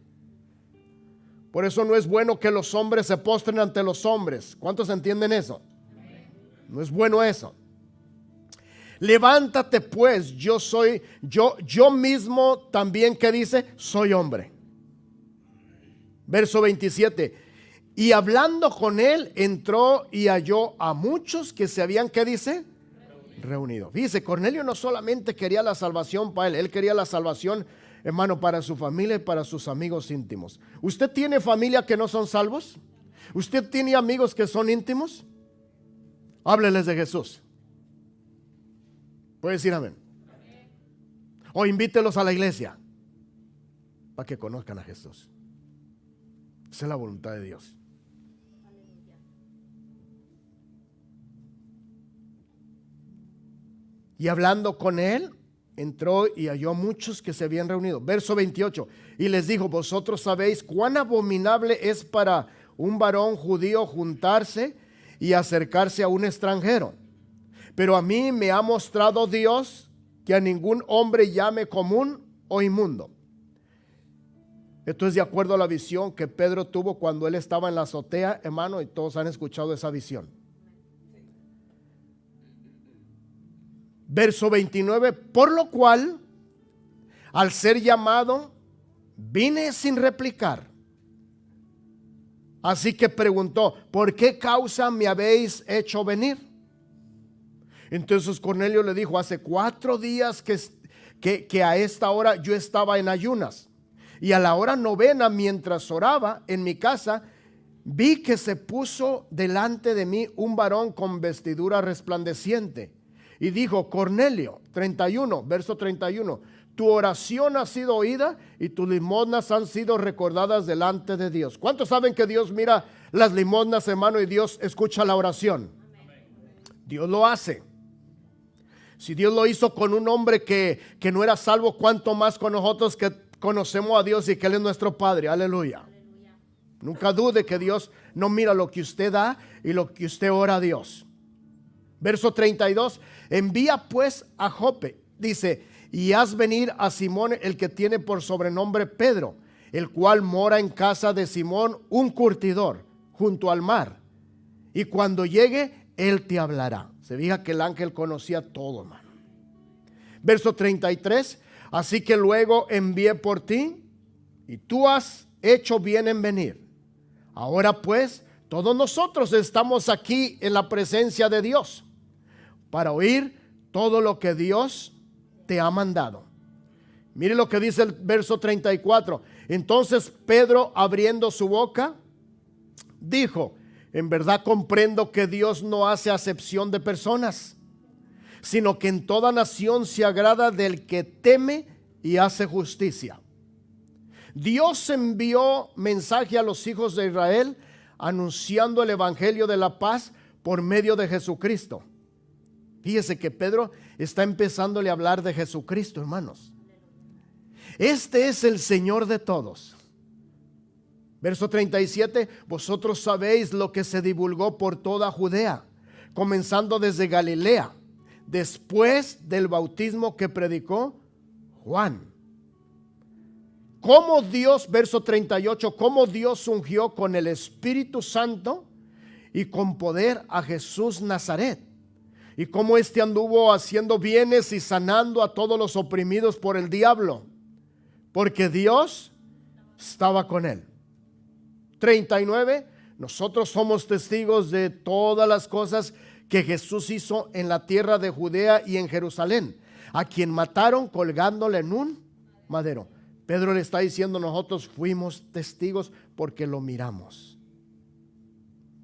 Por eso no es bueno que los hombres se postren ante los hombres. ¿Cuántos entienden eso? No es bueno eso. Levántate pues, yo mismo también, ¿qué dice? Soy hombre. Verso 27. Y hablando con él, entró y halló a muchos que se habían, ¿qué dice? Reunido. Fíjese, Cornelio no solamente quería la salvación para él quería la salvación, hermano, para su familia y para sus amigos íntimos. ¿Usted tiene familia que no son salvos? ¿Usted tiene amigos que son íntimos? Hábleles de Jesús. Puede decir amén. O invítelos a la iglesia para que conozcan a Jesús. Esa es la voluntad de Dios. Y hablando con él, entró y halló a muchos que se habían reunido. Verso 28. Y les dijo: vosotros sabéis cuán abominable es para un varón judío juntarse y acercarse a un extranjero. Pero a mí me ha mostrado Dios que a ningún hombre llame común o inmundo. Esto es de acuerdo a la visión que Pedro tuvo cuando él estaba en la azotea, hermano, y todos han escuchado esa visión. Verso 29, por lo cual, al ser llamado, vine sin replicar Así que preguntó: ¿por qué causa me habéis hecho venir? Entonces Cornelio le dijo: hace 4 días que a esta hora yo estaba en ayunas, y a la hora 9, mientras oraba en mi casa, vi que se puso delante de mí un varón con vestidura resplandeciente y dijo: Cornelio, 31, verso 31, tu oración ha sido oída y tus limosnas han sido recordadas delante de Dios. ¿Cuántos saben que Dios mira las limosnas, hermano, y Dios escucha la oración? Dios lo hace. Si Dios lo hizo con un hombre que no era salvo, ¿cuánto más con nosotros que conocemos a Dios y que Él es nuestro Padre? Aleluya. Nunca dude que Dios no mira lo que usted da y lo que usted ora a Dios. Verso 32, envía pues a Jope, dice, y haz venir a Simón, el que tiene por sobrenombre Pedro, el cual mora en casa de Simón, un curtidor, junto al mar. Y cuando llegue, él te hablará. Se fija que el ángel conocía todo, hermano. Verso 33, así que luego envié por ti, y tú has hecho bien en venir. Ahora pues, todos nosotros estamos aquí en la presencia de Dios para oír todo lo que Dios te ha mandado. Mire lo que dice el verso 34. Entonces Pedro, abriendo su boca, dijo: en verdad comprendo que Dios no hace acepción de personas, sino que en toda nación se agrada del que teme y hace justicia. Dios envió mensaje a los hijos de Israel anunciando el evangelio de la paz por medio de Jesucristo. Fíjese que Pedro está empezándole a hablar de Jesucristo, hermanos. Este es el Señor de todos. Verso 37, vosotros sabéis lo que se divulgó por toda Judea, comenzando desde Galilea, después del bautismo que predicó Juan. Cómo Dios, verso 38, cómo Dios ungió con el Espíritu Santo y con poder a Jesús Nazaret, y cómo éste anduvo haciendo bienes y sanando a todos los oprimidos por el diablo, porque Dios estaba con él. 39, nosotros somos testigos de todas las cosas que Jesús hizo en la tierra de Judea y en Jerusalén, a quien mataron colgándole en un madero. Pedro le está diciendo: nosotros fuimos testigos porque lo miramos.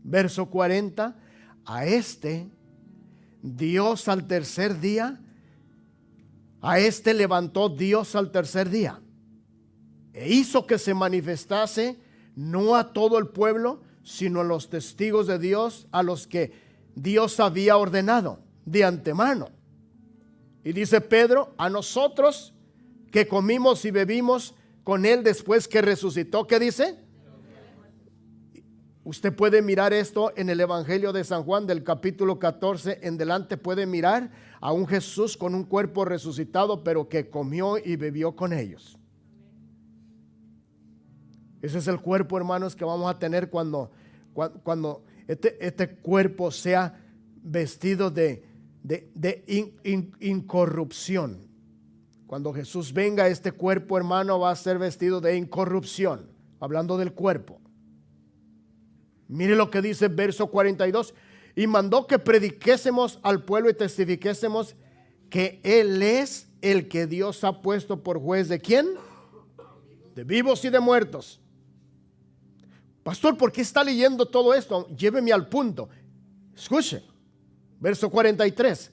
Verso 40, a este Dios al tercer día, a este levantó Dios al tercer día e hizo que se manifestase no a todo el pueblo, sino a los testigos de Dios, a los que Dios había ordenado de antemano. Y dice Pedro: a nosotros que comimos y bebimos con él después que resucitó. ¿Qué dice? Usted puede mirar esto en el Evangelio de San Juan del capítulo 14 en delante. Puede mirar a un Jesús con un cuerpo resucitado, pero que comió y bebió con ellos. Ese es el cuerpo, hermanos, que vamos a tener cuando este cuerpo sea vestido de incorrupción. Cuando Jesús venga, este cuerpo, hermano, va a ser vestido de incorrupción. Hablando del cuerpo. Mire lo que dice el verso 42. Y mandó que prediquésemos al pueblo y testifiquésemos que Él es el que Dios ha puesto por juez. ¿De quién? De vivos y de muertos. Pastor, ¿por qué está leyendo todo esto? Lléveme al punto. Escuche. Verso 43.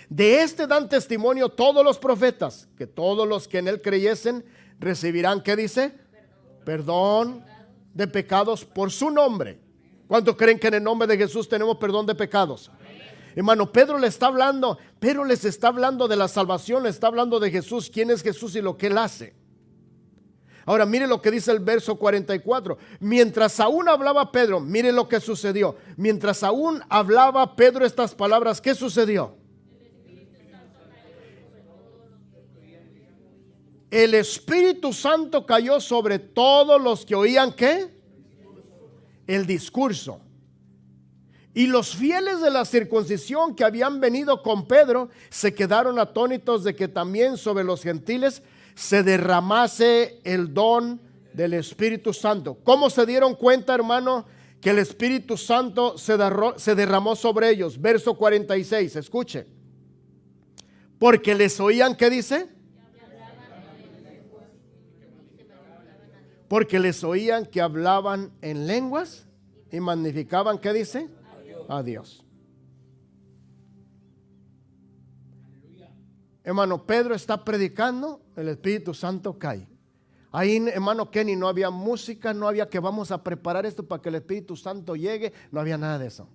De este dan testimonio todos los profetas, que todos los que en él creyesen recibirán, ¿qué dice? Perdón de pecados por su nombre. ¿Cuántos creen que en el nombre de Jesús tenemos perdón de pecados? Hermano, Pedro les está hablando de la salvación, le está hablando de Jesús, quién es Jesús y lo que él hace. Ahora mire lo que dice el verso 44. Mientras aún hablaba Pedro, mire lo que sucedió. Mientras aún hablaba Pedro estas palabras, ¿qué sucedió? El Espíritu Santo cayó sobre todos los que oían, ¿qué? El discurso. Y los fieles de la circuncisión que habían venido con Pedro se quedaron atónitos de que también sobre los gentiles se derramase el don del Espíritu Santo. ¿Cómo se dieron cuenta, hermano, que el Espíritu Santo se derramó sobre ellos. Verso 46, escuche. Porque les oían, ¿qué dice? Porque les oían que hablaban en lenguas y magnificaban, ¿qué dice? A Dios. Hermano, Pedro está predicando, el Espíritu Santo cae. Ahí, hermano Kenny, no había música, no había que vamos a preparar esto para que el Espíritu Santo llegue, no había nada de eso.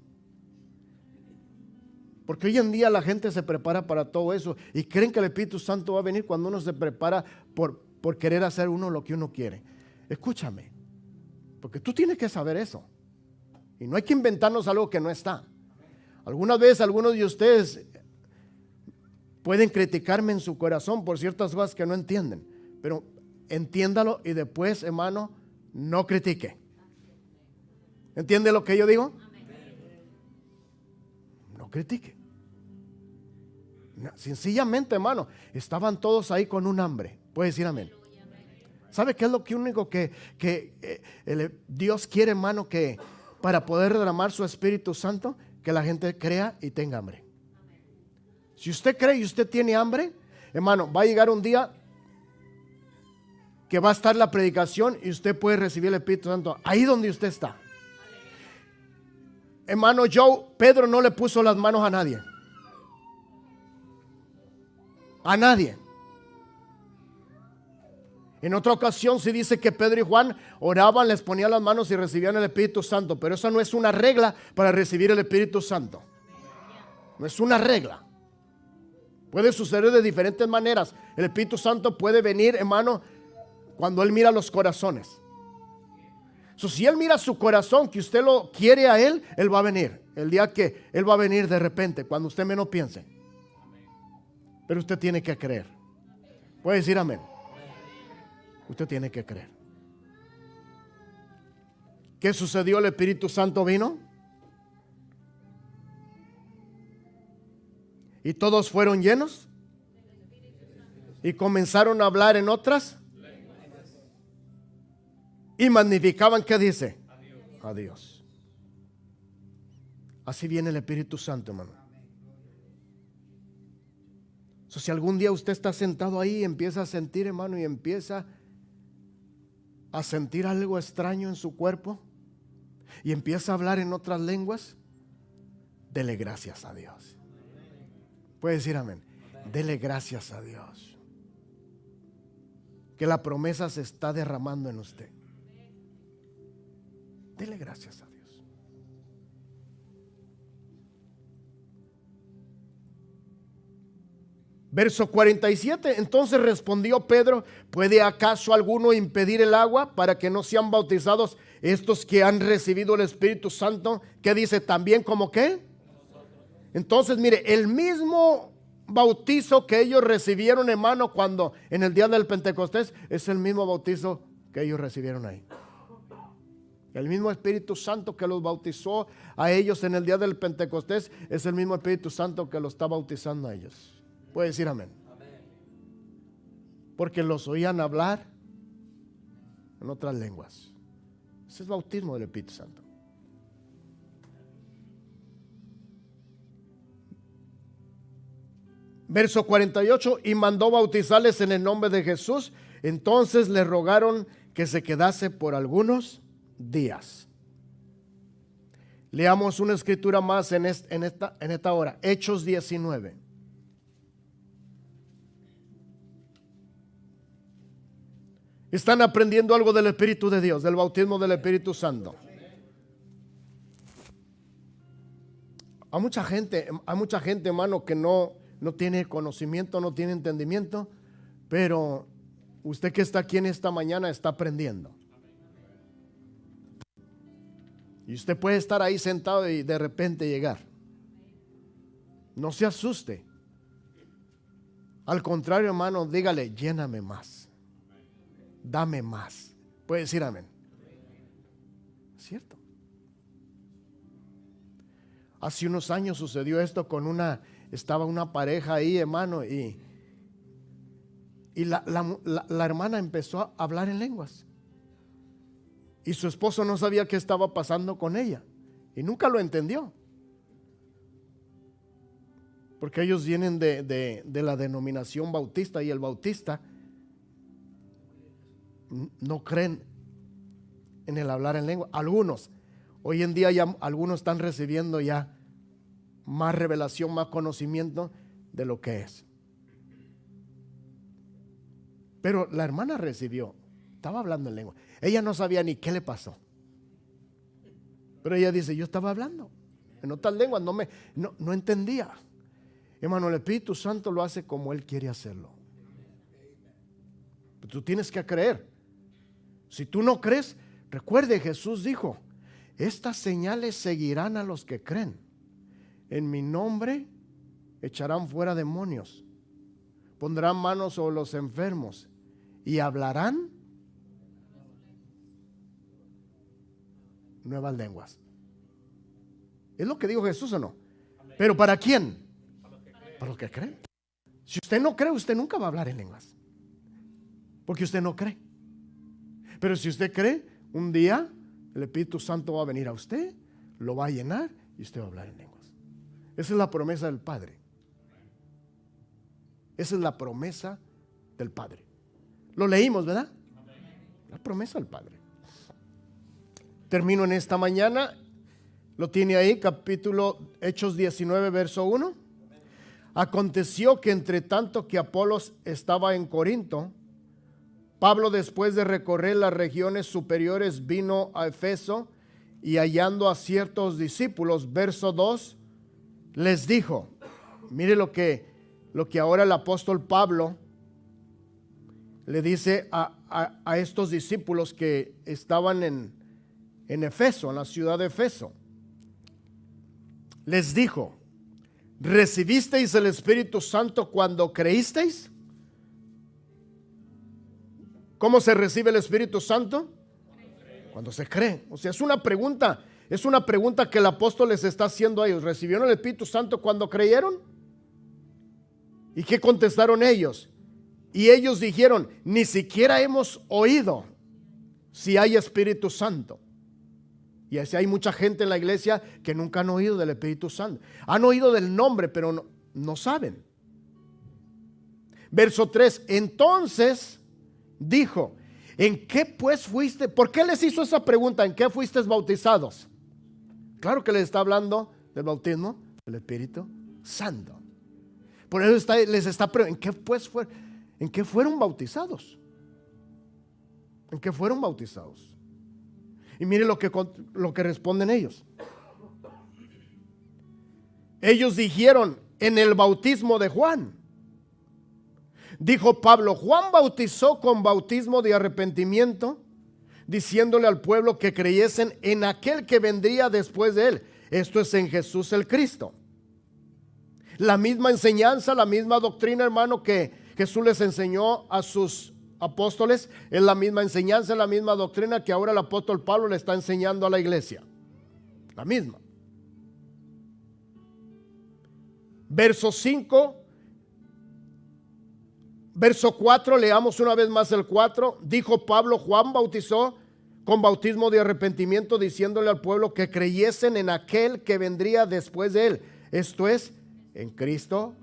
Porque hoy en día la gente se prepara para todo eso y creen que el Espíritu Santo va a venir cuando uno se prepara por querer hacer uno lo que uno quiere. Escúchame, porque tú tienes que saber eso. Y no hay que inventarnos algo que no está. Algunas veces algunos de ustedes pueden criticarme en su corazón por ciertas cosas que no entienden, pero entiéndalo y después, hermano, no critique. ¿Entiende lo que yo digo? No critique. Sencillamente, hermano, estaban todos ahí con un hambre. Puede decir amén. ¿Sabe qué es lo único que Dios quiere, hermano? Que para poder derramar su Espíritu Santo, que la gente crea y tenga hambre. Si usted cree y usted tiene hambre, hermano, va a llegar un día que va a estar la predicación y usted puede recibir el Espíritu Santo ahí donde usted está. Hermano Pedro no le puso las manos a nadie. A nadie. En otra ocasión se dice que Pedro y Juan oraban, les ponían las manos y recibían el Espíritu Santo. Pero esa no es una regla para recibir el Espíritu Santo. No es una regla. Puede suceder de diferentes maneras. El Espíritu Santo puede venir, hermano, cuando Él mira los corazones. Si Él mira su corazón, que usted lo quiere a Él, Él va a venir. El día que Él va a venir de repente, cuando usted menos piense. Pero usted tiene que creer. Puede decir amén. Usted tiene que creer. ¿Qué sucedió? El Espíritu Santo vino. Y todos fueron llenos. Y comenzaron a hablar en otras. Y magnificaban, ¿qué dice? A Dios. Así viene el Espíritu Santo, hermano. Si algún día usted está sentado ahí y empieza a sentir, hermano, y empieza a sentir algo extraño en su cuerpo y empieza a hablar en otras lenguas, dele gracias a Dios. Puede decir amén. Dele gracias a Dios. Que la promesa se está derramando en usted. Dele gracias a Dios. Verso 47, entonces respondió Pedro: ¿puede acaso alguno impedir el agua para que no sean bautizados estos que han recibido el Espíritu Santo? ¿Qué dice? ¿También como qué? Entonces, mire, el mismo bautizo que ellos recibieron, hermano, cuando en el día del Pentecostés, es el mismo bautizo que ellos recibieron ahí. El mismo Espíritu Santo que los bautizó a ellos en el día del Pentecostés es el mismo Espíritu Santo que los está bautizando a ellos. Puede decir amén. Porque los oían hablar en otras lenguas. Ese es el bautismo del Espíritu Santo. Verso 48, y mandó bautizarles en el nombre de Jesús. Entonces le rogaron que se quedase por algunos días. Leamos una escritura más en esta hora. Hechos 19. Están aprendiendo algo del Espíritu de Dios, del bautismo del Espíritu Santo. Hay mucha gente, hermano, que no tiene conocimiento, no tiene entendimiento, pero usted que está aquí en esta mañana está aprendiendo. Y usted puede estar ahí sentado y de repente llegar. No se asuste. Al contrario, hermano, dígale: lléname más. Dame más. Puede decir amén. ¿Cierto? Hace unos años sucedió esto estaba una pareja ahí, hermano, y la hermana empezó a hablar en lenguas. Y su esposo no sabía qué estaba pasando con ella. Y nunca lo entendió. Porque ellos vienen de la denominación bautista, y el bautista no creen en el hablar en lengua. Algunos, hoy en día ya algunos están recibiendo ya más revelación, más conocimiento de lo que es. Pero la hermana recibió, estaba hablando en lengua. Ella no sabía ni qué le pasó. Pero ella dice, yo estaba hablando en otras lenguas, no entendía. Hermano, el Espíritu Santo lo hace como Él quiere hacerlo. Pero tú tienes que creer. Si tú no crees, recuerde, Jesús dijo, estas señales seguirán a los que creen. En mi nombre echarán fuera demonios, pondrán manos sobre los enfermos y hablarán nuevas lenguas. ¿Es lo que dijo Jesús o no? ¿Pero para quién? Para los que creen. Si usted no cree, usted nunca va a hablar en lenguas, porque usted no cree. Pero si usted cree, un día el Espíritu Santo va a venir a usted, lo va a llenar y usted va a hablar en lenguas. Esa es la promesa del Padre. Esa es la promesa del Padre. Lo leímos, ¿verdad? La promesa del Padre. Termino en esta mañana. Lo tiene ahí, capítulo Hechos 19, verso 1. Aconteció que entre tanto que Apolos estaba en Corinto, Pablo, después de recorrer las regiones superiores, vino a Efeso, y hallando a ciertos discípulos, verso 2, les dijo, mire lo que ahora el apóstol Pablo le dice a estos discípulos que estaban en Efeso, en la ciudad de Efeso. Les dijo, ¿recibisteis el Espíritu Santo cuando creísteis? ¿Cómo se recibe el Espíritu Santo? Cuando se cree. O sea, es una pregunta que el apóstol les está haciendo a ellos. ¿Recibieron el Espíritu Santo cuando creyeron? ¿Y qué contestaron ellos? Y ellos dijeron, ni siquiera hemos oído si hay Espíritu Santo. Y así hay mucha gente en la iglesia que nunca han oído del Espíritu Santo. Han oído del nombre, pero no saben. Verso 3, entonces dijo, ¿en qué pues fuiste? ¿Por qué les hizo esa pregunta? ¿En qué fuisteis bautizados? Claro que les está hablando del bautismo del Espíritu Santo. Por eso les está preguntando, ¿en qué fueron bautizados? ¿En qué fueron bautizados? Y mire lo que responden ellos. Ellos dijeron, en el bautismo de Juan. Dijo Pablo, Juan bautizó con bautismo de arrepentimiento, diciéndole al pueblo que creyesen en aquel que vendría después de él. Esto es en Jesús el Cristo. La misma enseñanza, la misma doctrina, hermano, que Jesús les enseñó a sus apóstoles, es la misma enseñanza, la misma doctrina que ahora el apóstol Pablo le está enseñando a la iglesia. La misma. Verso 5. Verso 4, leamos una vez más el 4. Dijo Pablo, Juan bautizó con bautismo de arrepentimiento, diciéndole al pueblo que creyesen en aquel que vendría después de él. Esto es, en Cristo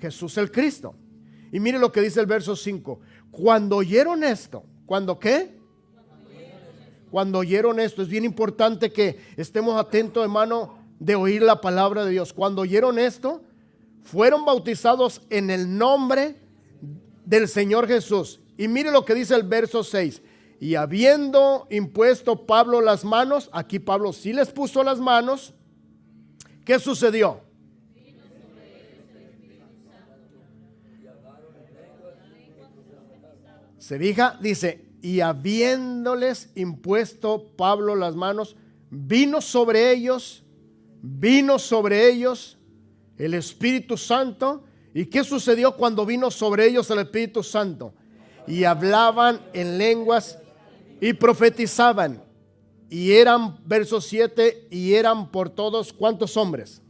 Jesús el Cristo. Y mire lo que dice el verso 5. Cuando oyeron esto, ¿cuándo qué? Cuando oyeron esto, es bien importante que estemos atentos, hermano, de oír la palabra de Dios. Cuando oyeron esto, fueron bautizados en el nombre del Señor Jesús. Y mire lo que dice el verso 6. Y habiendo impuesto Pablo las manos, aquí Pablo sí les puso las manos, ¿qué sucedió? Se fija, dice, y habiéndoles impuesto Pablo las manos, vino sobre ellos el Espíritu Santo. ¿Y qué sucedió cuando vino sobre ellos el Espíritu Santo? Y hablaban en lenguas y profetizaban. Y eran, verso 7, y eran por todos, ¿cuántos hombres?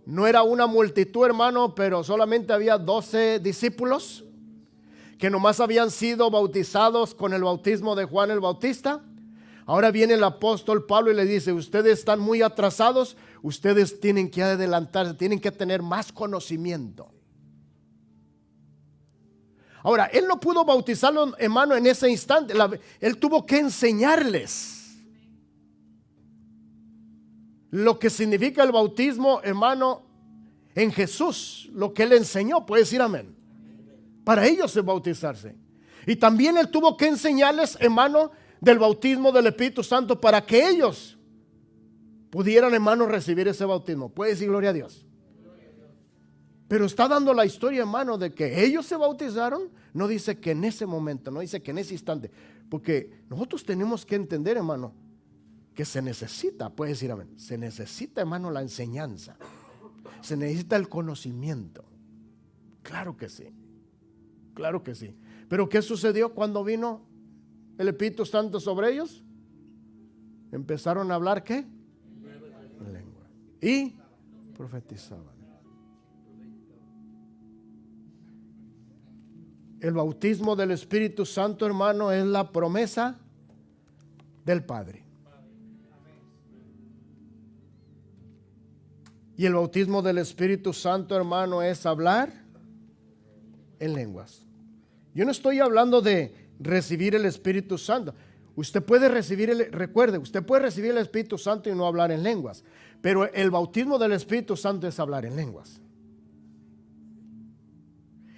No era una multitud, hermano, pero solamente había 12 discípulos. que nomás habían sido bautizados con el bautismo de Juan el Bautista. Ahora viene el apóstol Pablo y le dice: ustedes están muy atrasados, ustedes tienen que adelantarse, tienen que tener más conocimiento. Ahora, él no pudo bautizarlos, hermano, en ese instante. Él tuvo que enseñarles lo que significa el bautismo, hermano, en Jesús. Lo que él enseñó, puede decir amén. Para ellos es bautizarse. Y también él tuvo que enseñarles, hermano, del bautismo del Espíritu Santo, para que ellos pudieran, hermano, recibir ese bautismo. Puede decir gloria a Dios. Pero está dando la historia, hermano, de que ellos se bautizaron. No dice que en ese momento, no dice que en ese instante. Porque nosotros tenemos que entender, hermano, que se necesita, puede decir amén, se necesita, hermano, la enseñanza. Se necesita el conocimiento. Claro que sí. Claro que sí. Pero ¿qué sucedió cuando vino el Espíritu Santo sobre ellos? Empezaron a hablar, ¿qué? En lengua. Y profetizaban. El bautismo del Espíritu Santo, hermano, es la promesa del Padre. Y el bautismo del Espíritu Santo, hermano, es hablar en lenguas. Yo no estoy hablando de recibir el Espíritu Santo. Usted puede recibir, recuerde, usted puede recibir el Espíritu Santo y no hablar en lenguas. Pero el bautismo del Espíritu Santo es hablar en lenguas.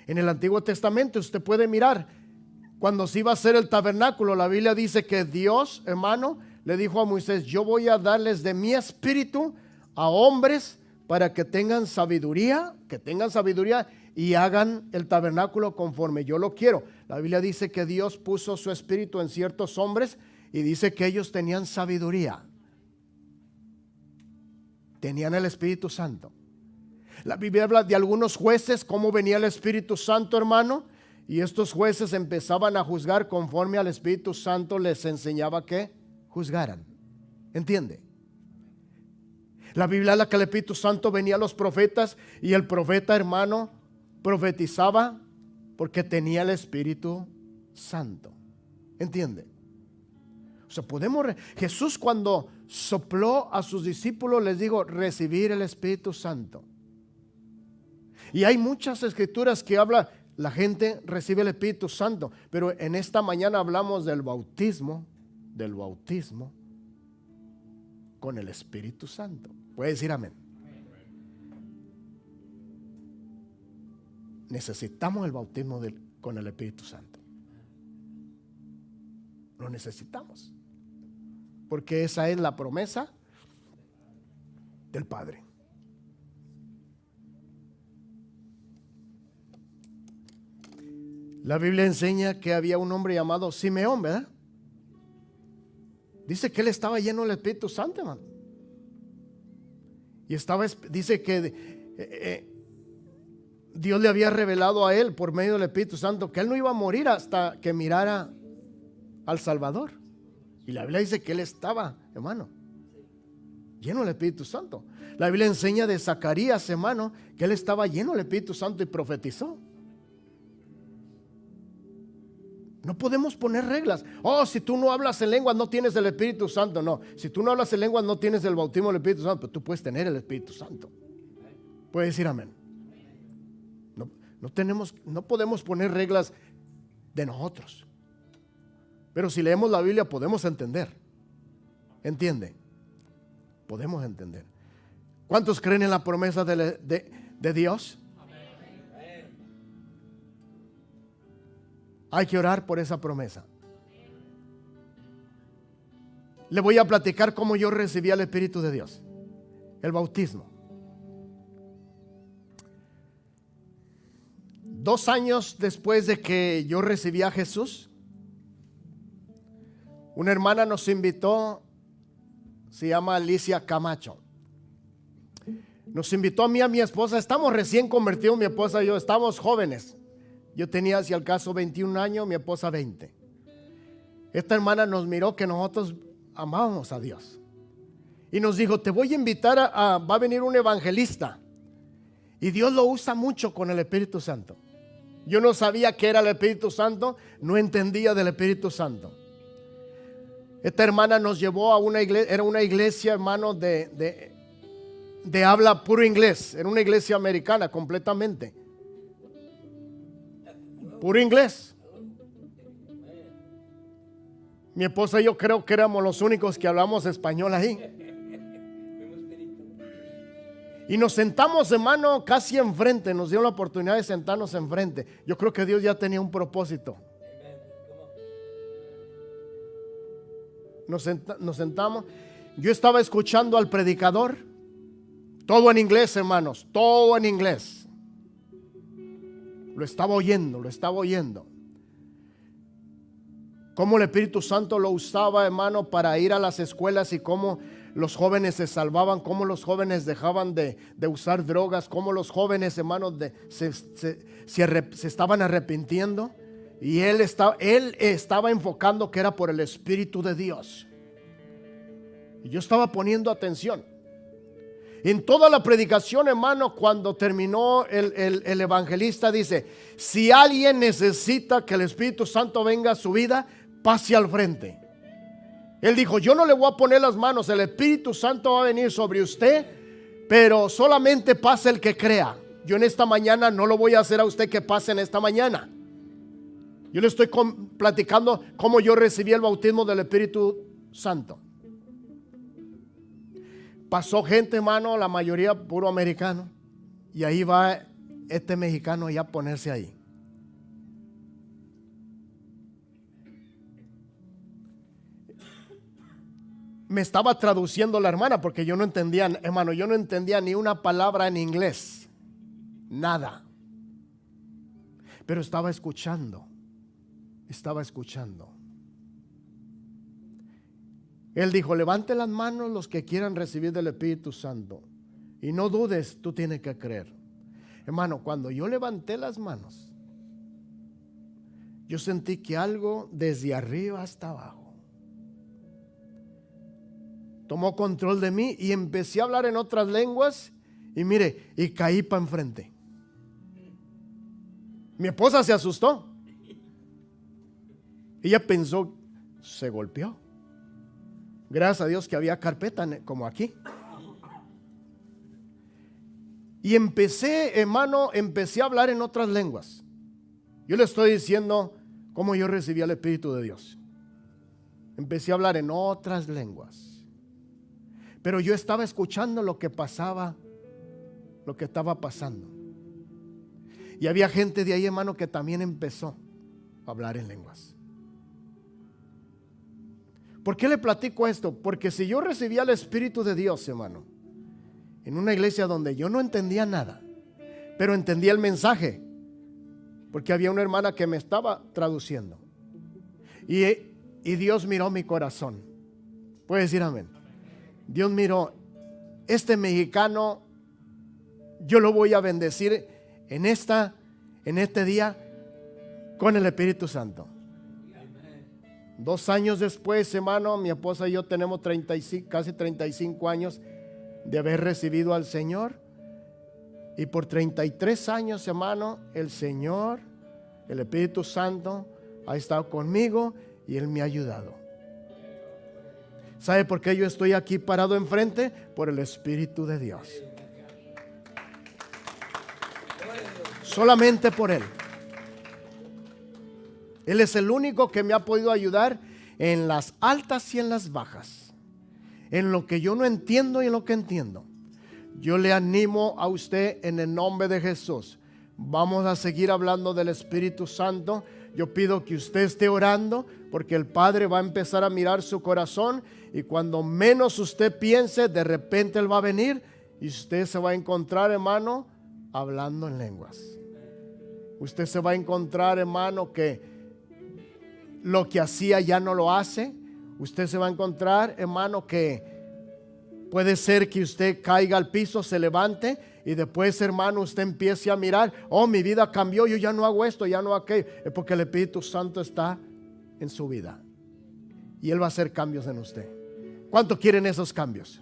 En el Antiguo Testamento usted puede mirar, cuando se iba a hacer el tabernáculo, la Biblia dice que Dios, hermano, le dijo a Moisés: yo voy a darles de mi espíritu a hombres para que tengan sabiduría y hagan el tabernáculo conforme yo lo quiero. La Biblia dice que Dios puso su espíritu en ciertos hombres y dice que ellos tenían sabiduría. Tenían el Espíritu Santo. La Biblia habla de algunos jueces, cómo venía el Espíritu Santo, hermano, y estos jueces empezaban a juzgar conforme al Espíritu Santo les enseñaba que juzgaran. ¿Entiende? La Biblia habla que el Espíritu Santo venía a los profetas y el profeta, hermano, profetizaba porque tenía el Espíritu Santo. ¿Entiende? O sea, Jesús, cuando sopló a sus discípulos, les dijo: recibir el Espíritu Santo. Y hay muchas escrituras que habla, la gente recibe el Espíritu Santo, pero en esta mañana hablamos del bautismo con el Espíritu Santo. Puede decir amén. Necesitamos el bautismo con el Espíritu Santo. Lo necesitamos, porque esa es la promesa del Padre. La Biblia enseña que había un hombre llamado Simeón, ¿verdad? Dice que él estaba lleno del Espíritu Santo, hermano. Y dice que Dios le había revelado a él por medio del Espíritu Santo que él no iba a morir hasta que mirara al Salvador. Y la Biblia dice que él estaba, hermano, lleno del Espíritu Santo. La Biblia enseña de Zacarías, hermano, que él estaba lleno del Espíritu Santo y profetizó. No podemos poner reglas. Oh, si tú no hablas en lenguas no tienes el Espíritu Santo. No, si tú no hablas en lenguas no tienes el bautismo del Espíritu Santo, pero tú puedes tener el Espíritu Santo. Puedes decir amén. No podemos poner reglas de nosotros. Pero si leemos la Biblia podemos entender. ¿Entiende? Podemos entender. ¿Cuántos creen en la promesa de Dios? Hay que orar por esa promesa. Le voy a platicar cómo yo recibí al Espíritu de Dios. El bautismo. 2 años después de que yo recibí a Jesús, una hermana nos invitó, se llama Alicia Camacho. Nos invitó a mí y a mi esposa. Estamos recién convertidos, mi esposa y yo, estamos jóvenes. Yo tenía, si al caso, 21 años, mi esposa 20. Esta hermana nos miró que nosotros amábamos a Dios. Y nos dijo: te voy a invitar va a venir un evangelista. Y Dios lo usa mucho con el Espíritu Santo. Yo no sabía qué era el Espíritu Santo, no entendía del Espíritu Santo. Esta hermana nos llevó a una iglesia, era una iglesia, hermano, de habla puro inglés. Era una iglesia americana completamente. Puro inglés. Mi esposa y yo creo que éramos los únicos que hablamos español ahí. Y nos sentamos, hermano, casi enfrente. Nos dio la oportunidad de sentarnos enfrente. Yo creo que Dios ya tenía un propósito. Nos sentamos. Yo estaba escuchando al predicador. Todo en inglés, hermanos. Todo en inglés. Lo estaba oyendo. Cómo el Espíritu Santo lo usaba, hermano, para ir a las escuelas y cómo los jóvenes se salvaban, cómo los jóvenes dejaban de usar drogas, cómo los jóvenes, hermanos, se estaban arrepintiendo. Y él estaba enfocando que era por el Espíritu de Dios. Y yo estaba poniendo atención. En toda la predicación, hermano, cuando terminó el evangelista dice: si alguien necesita que el Espíritu Santo venga a su vida, pase al frente. Él dijo: yo no le voy a poner las manos, el Espíritu Santo va a venir sobre usted, pero solamente pase el que crea. Yo en esta mañana no lo voy a hacer a usted que pase en esta mañana. Yo le estoy platicando cómo yo recibí el bautismo del Espíritu Santo. Pasó gente, hermano, la mayoría puro americano, y ahí va este mexicano ya a ponerse ahí. Me estaba traduciendo la hermana porque yo no entendía, hermano, yo no entendía ni una palabra en inglés, nada. Pero estaba escuchando. Él dijo: levante las manos los que quieran recibir del Espíritu Santo. Y no dudes, tú tienes que creer. Hermano, cuando yo levanté las manos, yo sentí que algo desde arriba hasta abajo tomó control de mí y empecé a hablar en otras lenguas. Y mire, y caí para enfrente. Mi esposa se asustó. Ella pensó, se golpeó. Gracias a Dios que había carpeta como aquí. Y empecé, hermano, a hablar en otras lenguas. Yo le estoy diciendo cómo yo recibí el Espíritu de Dios. Empecé a hablar en otras lenguas. Pero yo estaba escuchando lo que pasaba, lo que estaba pasando. Y había gente de ahí, hermano, que también empezó a hablar en lenguas. ¿Por qué le platico esto? Porque si yo recibía el Espíritu de Dios, hermano, en una iglesia donde yo no entendía nada, pero entendía el mensaje, porque había una hermana que me estaba traduciendo, y Dios miró mi corazón. Puede decir amén. Dios miró, este mexicano yo lo voy a bendecir en este día con el Espíritu Santo. 2 años después, hermano, mi esposa y yo tenemos casi 35 años de haber recibido al Señor. Y por 33 años, hermano, el Señor, el Espíritu Santo, ha estado conmigo y Él me ha ayudado. ¿Sabe por qué yo estoy aquí parado enfrente? Por el Espíritu de Dios. Solamente por Él. Él es el único que me ha podido ayudar en las altas y en las bajas, en lo que yo no entiendo y en lo que entiendo. Yo le animo a usted en el nombre de Jesús. Vamos a seguir hablando del Espíritu Santo. Yo pido que usted esté orando, porque el Padre va a empezar a mirar su corazón, y cuando menos usted piense, de repente Él va a venir y usted se va a encontrar, hermano, hablando en lenguas. Usted se va a encontrar, hermano, que lo que hacía ya no lo hace. Usted se va a encontrar, hermano, que puede ser que usted caiga al piso, se levante, y después, hermano, usted empiece a mirar: oh, mi vida cambió, yo ya no hago esto, ya no hago aquello. Es porque el Espíritu Santo está en su vida y Él va a hacer cambios en usted. ¿Cuánto quieren esos cambios?